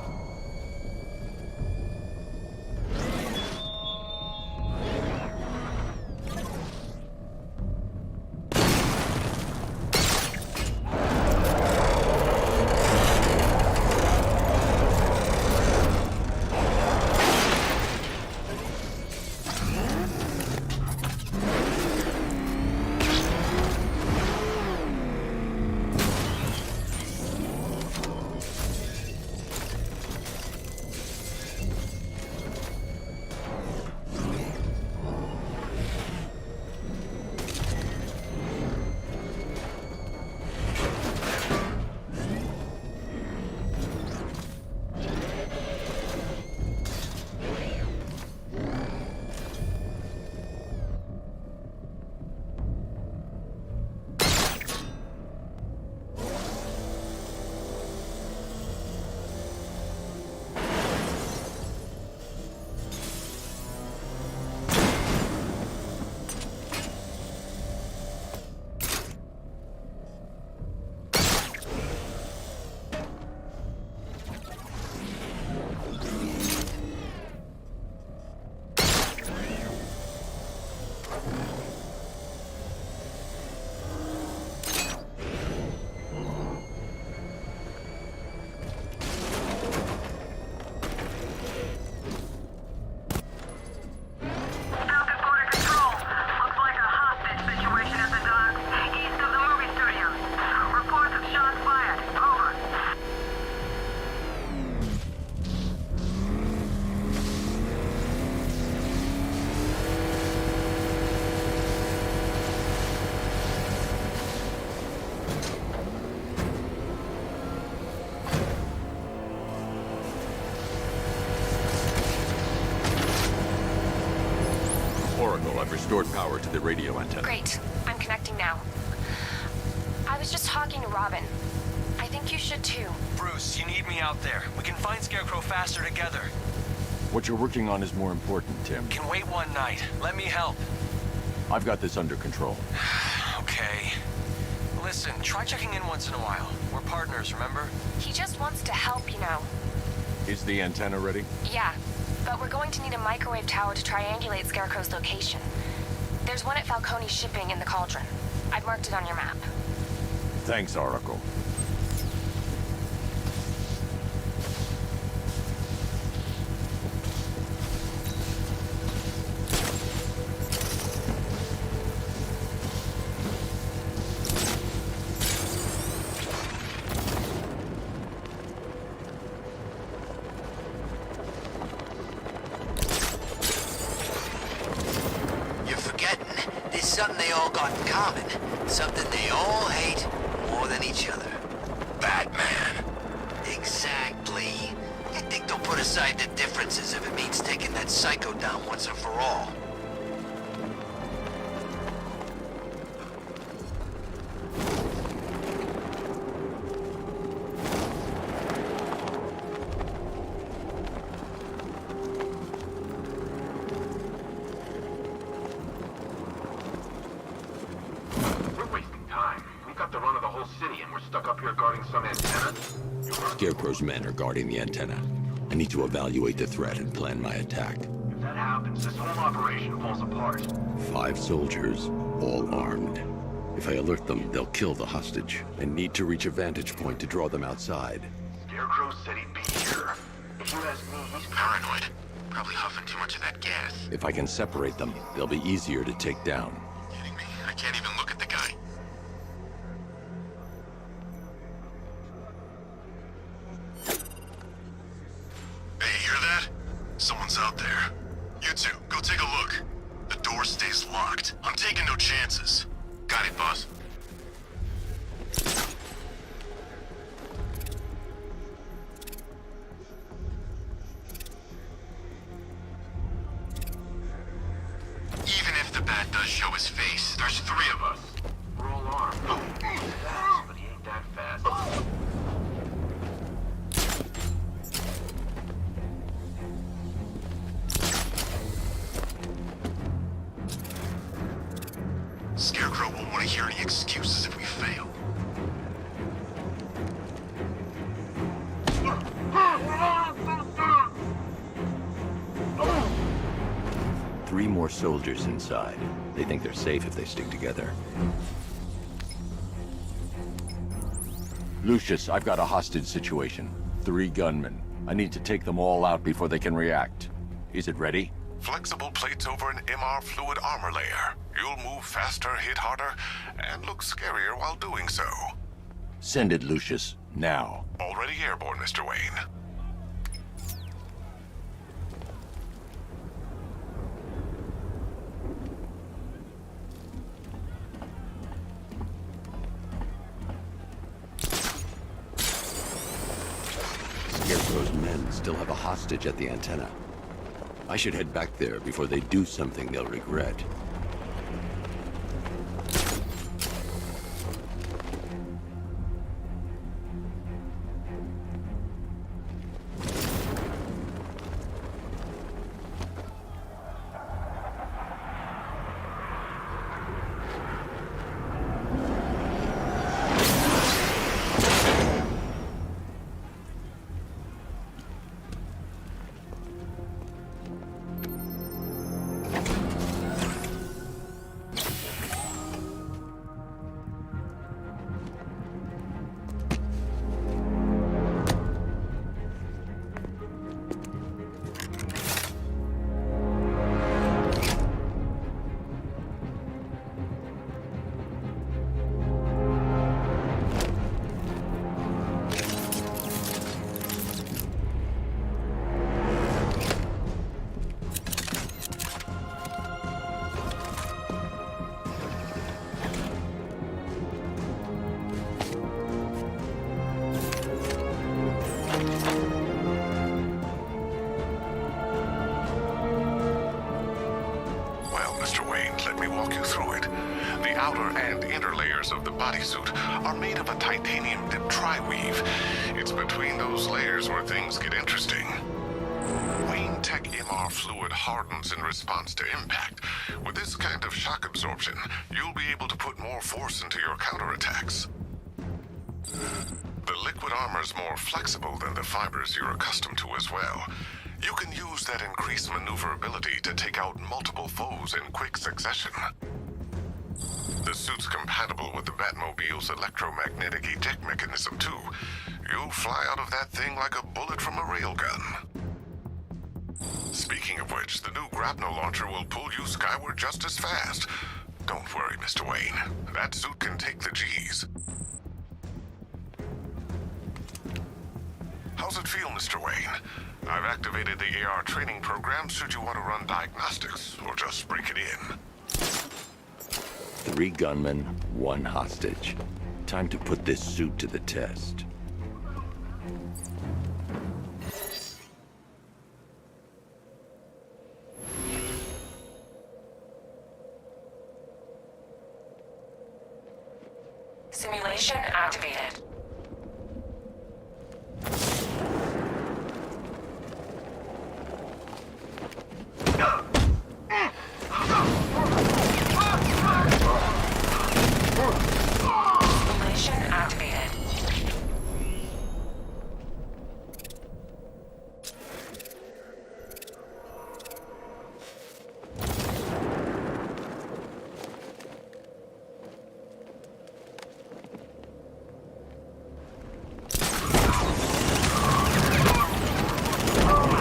Oracle, I've restored power to the radio antenna. Great. I'm connecting now. I was just talking to Robin. I think you should too. Bruce, you need me out there. We can find Scarecrow faster together. What you're working on is more important, Tim. Can wait one night. Let me help. I've got this under control. Okay. Listen, try checking in once in a while. We're partners, remember? He just wants to help, you know. Is the antenna ready? Yeah, but we're going to need a microwave tower to triangulate Scarecrow's location. There's one at Falcone Shipping in the Cauldron. I've marked it on your map. Thanks, Oracle. Something they all got in common. Something they all hate more than each other. Batman. Exactly. You think they'll put aside their differences if it means taking that psycho down once and for all? Scarecrow's men are guarding the antenna. I need to evaluate the threat and plan my attack. If that happens, this whole operation falls apart. 5 soldiers, all armed. If I alert them, they'll kill the hostage. I need to reach a vantage point to draw them outside. Scarecrow said he'd be here. If you ask me, he's paranoid. Probably huffing too much of that gas. If I can separate them, they'll be easier to take down. Kidding me? I can't even look at the guy. Someone's out there. You two, go take a look. The door stays locked. I'm taking no chances. Got it, boss. Even if the bat does show his face, there's 3 of us. We're all armed. He's fast, but he ain't that fast. 3 more soldiers inside. They think they're safe if they stick together. Lucius, I've got a hostage situation. 3 gunmen. I need to take them all out before they can react. Is it ready? Flexible plates over an MR fluid armor layer. You'll move faster, hit harder, and look scarier while doing so. Send it, Lucius. Now. Already airborne, Mr. Wayne. Scarecrow's men still have a hostage at the antenna. I should head back there before they do something they'll regret. outer and inner layers of the bodysuit are made of a titanium-dipped tri-weave. It's between those layers where things get interesting. Wayne Tech MR fluid hardens in response to impact. With this kind of shock absorption, you'll be able to put more force into your counterattacks. The liquid armor's more flexible than the fibers you're accustomed to as well. You can use that increased maneuverability to take out multiple foes in quick succession. The suit's compatible with the Batmobile's electromagnetic eject mechanism, too. You'll fly out of that thing like a bullet from a railgun. Speaking of which, the new grapnel launcher will pull you skyward just as fast. Don't worry, Mr. Wayne. That suit can take the G's. How's it feel, Mr. Wayne? I've activated the AR training program should you want to run diagnostics, or just break it in. 3 gunmen, 1 hostage. Time to put this suit to the test. Simulation activated. Simulation activated. Simulation activated.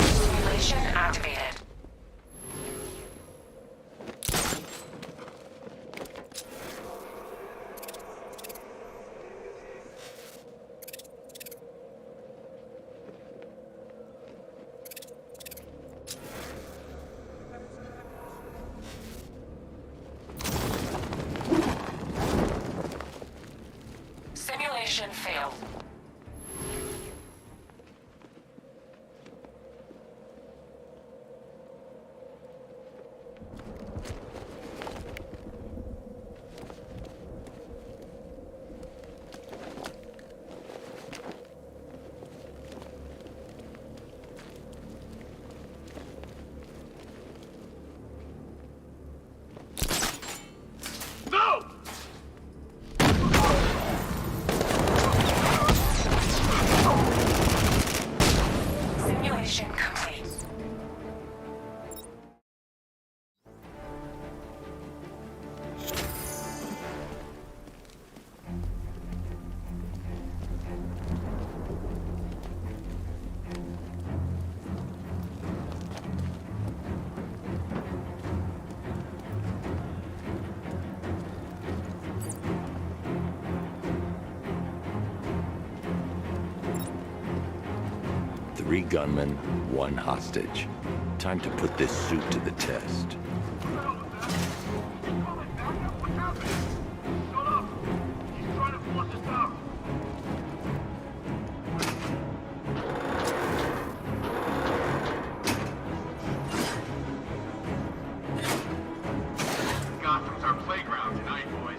Simulation activated. Simulation failed. No! Simulation complete. Three gunmen, 1 hostage. Time to put this suit to the test. Gotham's our playground tonight, boys.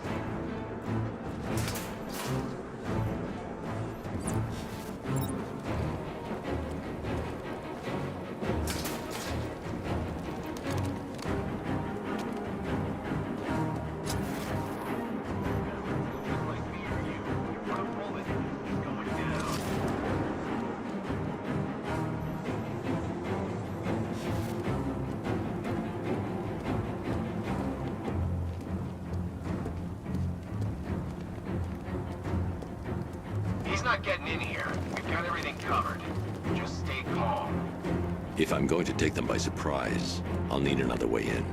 He's not getting in here. We've got everything covered. Just stay calm. If I'm going to take them by surprise, I'll need another way in.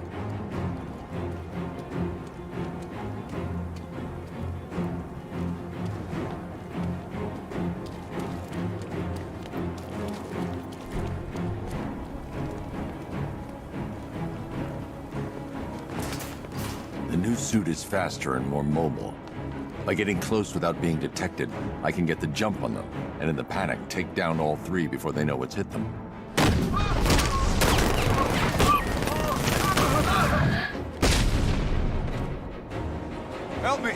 suit is faster and more mobile. By getting close without being detected, I can get the jump on them, and in the panic, take down all three before they know what's hit them. Help me!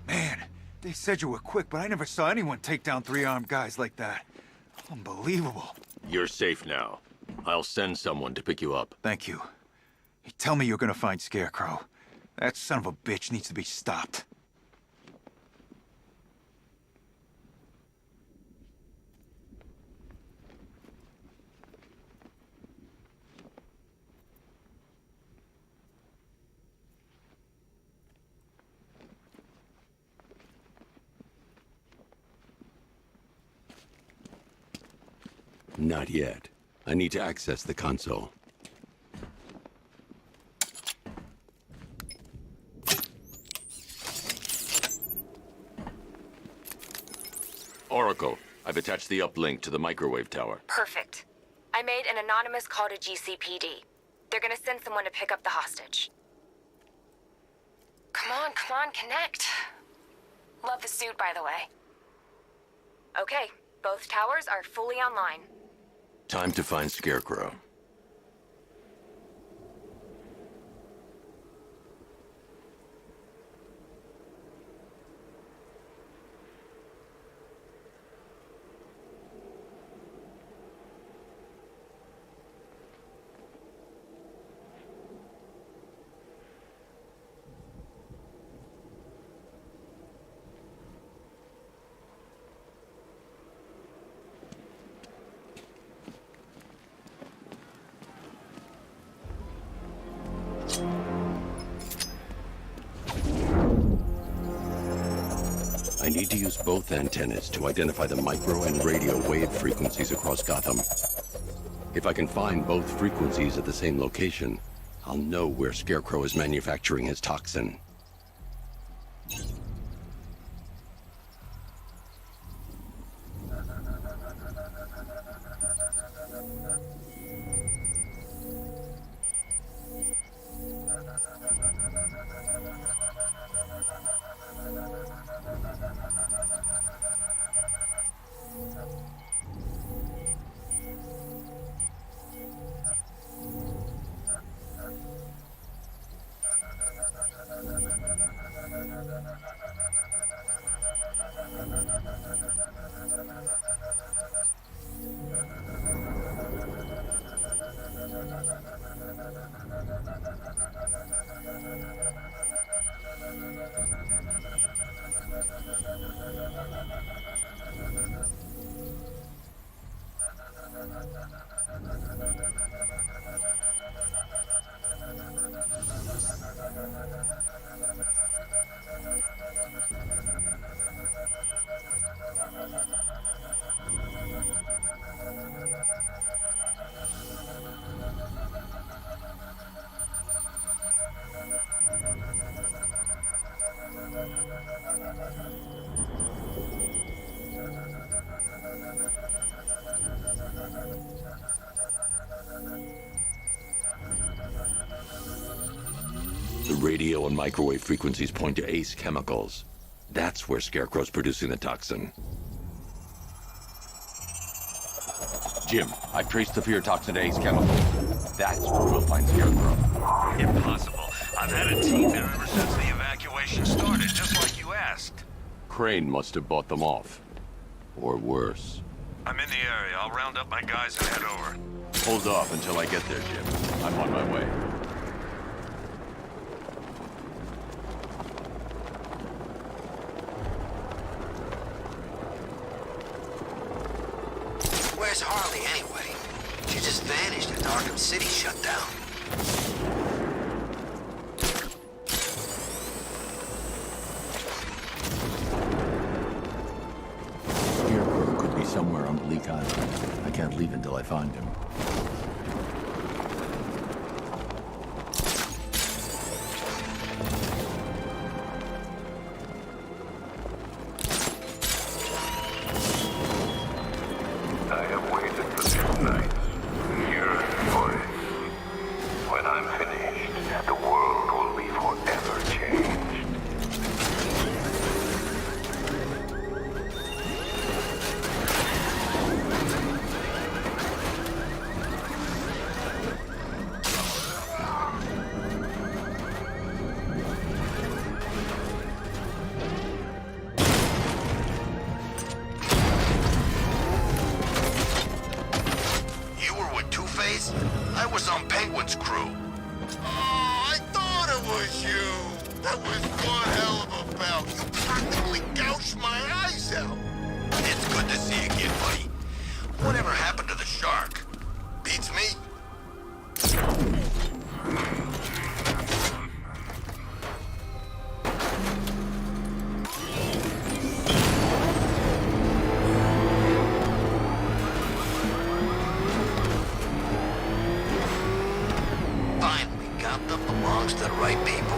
Man, they said you were quick, but I never saw anyone take down 3 armed guys like that. Unbelievable. You're safe now. I'll send someone to pick you up. Thank you. Hey, tell me you're gonna find Scarecrow. That son of a bitch needs to be stopped. Not yet. I need to access the console. Oracle, I've attached the uplink to the microwave tower. Perfect. I made an anonymous call to GCPD. They're gonna send someone to pick up the hostage. Come on, connect. Love the suit, by the way. Okay, both towers are fully online. Time to find Scarecrow. I need to use both antennas to identify the micro and radio wave frequencies across Gotham. If I can find both frequencies at the same location, I'll know where Scarecrow is manufacturing his toxin. The radio and microwave frequencies point to Ace Chemicals. That's where Scarecrow's producing the toxin. Jim, I've traced the fear toxin to Ace Chemicals. That's where we'll find Scarecrow. Impossible. I've had a team there ever since the evacuation started, just like you asked. Crane must have bought them off. Or worse. I'm in the area. I'll round up my guys and head over. Hold off until I get there, Jim. I'm on my way. Where's Harley, anyway? She just vanished after Arkham City shut down. Scarecrow could be somewhere on Bleak Island. I can't leave until I find him. I have waited for this night. Your voice. When I'm finished, the world will be forever changed. I was on Penguin's crew. Oh, I thought it was you. That was one hell of a bout. You practically gouged my eyes out. It's good to see you again, buddy. Whatever happened to the shark? Beats me. Belongs to the right people.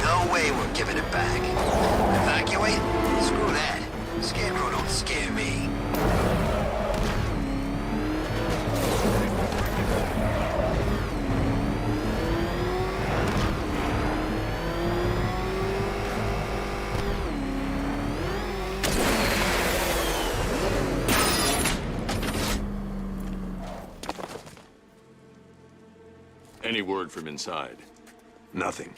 No way we're giving it back. Evacuate? Screw that. Scarecrow don't scare me. Any word from inside? Nothing.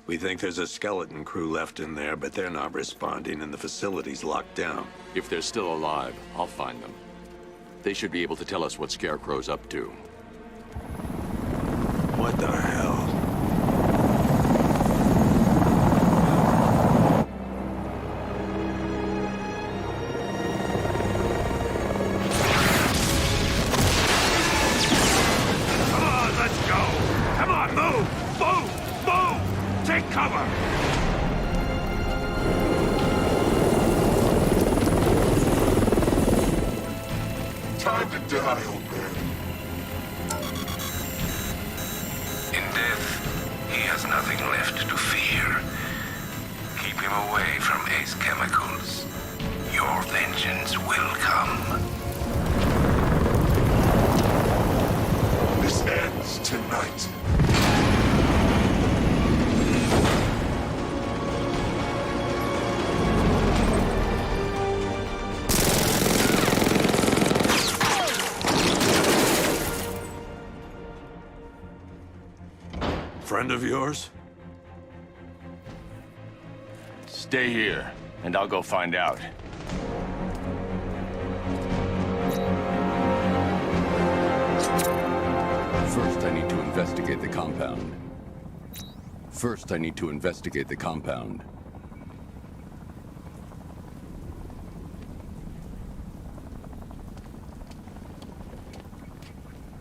We think there's a skeleton crew left in there, but they're not responding and the facility's locked down. If they're still alive, I'll find them. They should be able to tell us what Scarecrow's up to. What the hell? Friend of yours? Stay here, and I'll go find out. First, I need to investigate the compound.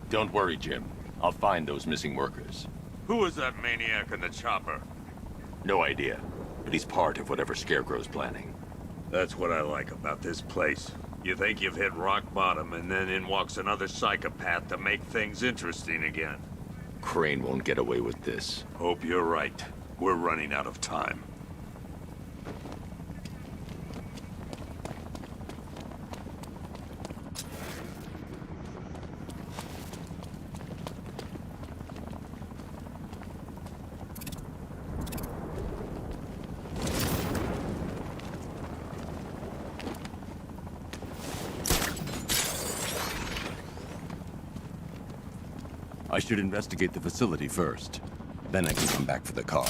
Don't worry, Jim. I'll find those missing workers. Who was that maniac in the chopper? No idea, but he's part of whatever Scarecrow's planning. That's what I like about this place. You think you've hit rock bottom, and then in walks another psychopath to make things interesting again. Crane won't get away with this. Hope you're right. We're running out of time. I should investigate the facility first. Then I can come back for the car.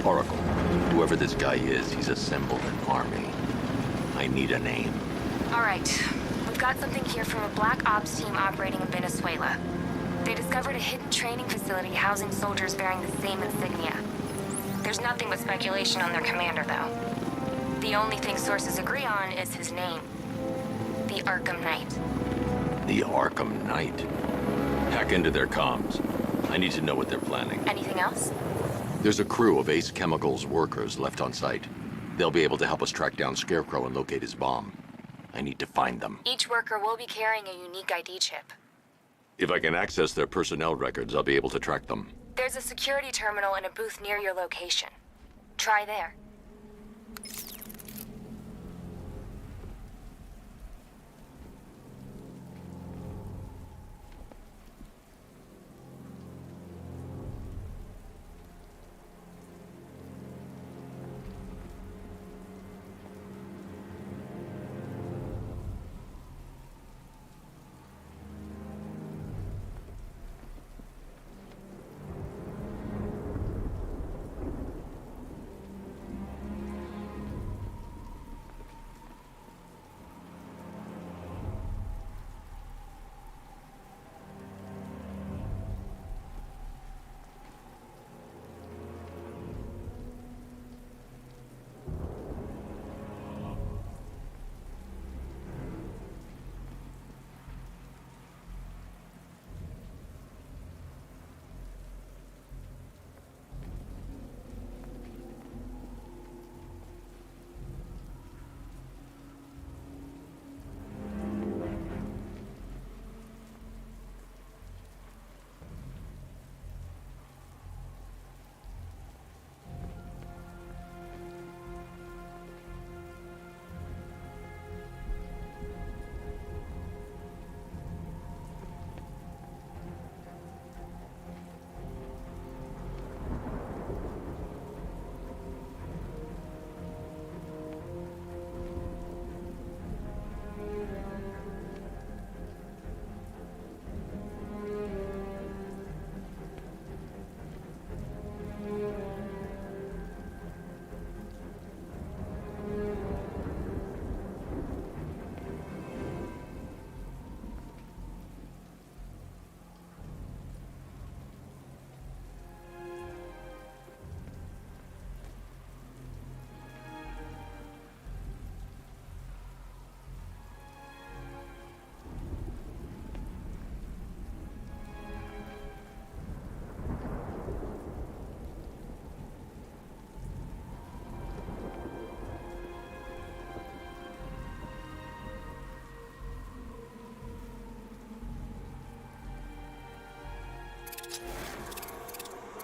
Oracle, whoever this guy is, he's assembled an army. I need a name. All right. We've got something here from a Black Ops team operating in Venezuela. They discovered a hidden training facility housing soldiers bearing the same insignia. There's nothing but speculation on their commander, though. The only thing sources agree on is his name. The Arkham Knight. The Arkham Knight? Hack into their comms. I need to know what they're planning. Anything else? There's a crew of Ace Chemicals workers left on site. They'll be able to help us track down Scarecrow and locate his bomb. I need to find them. Each worker will be carrying a unique ID chip. If I can access their personnel records, I'll be able to track them. There's a security terminal in a booth near your location. Try there.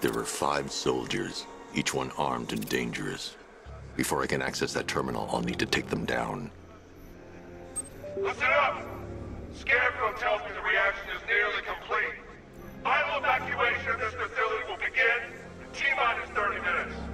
There were 5 soldiers, each one armed and dangerous. Before I can access that terminal, I'll need to take them down. Listen up! Scarecrow tells me the reaction is nearly complete. Final evacuation of this facility will begin in T-minus 30 minutes.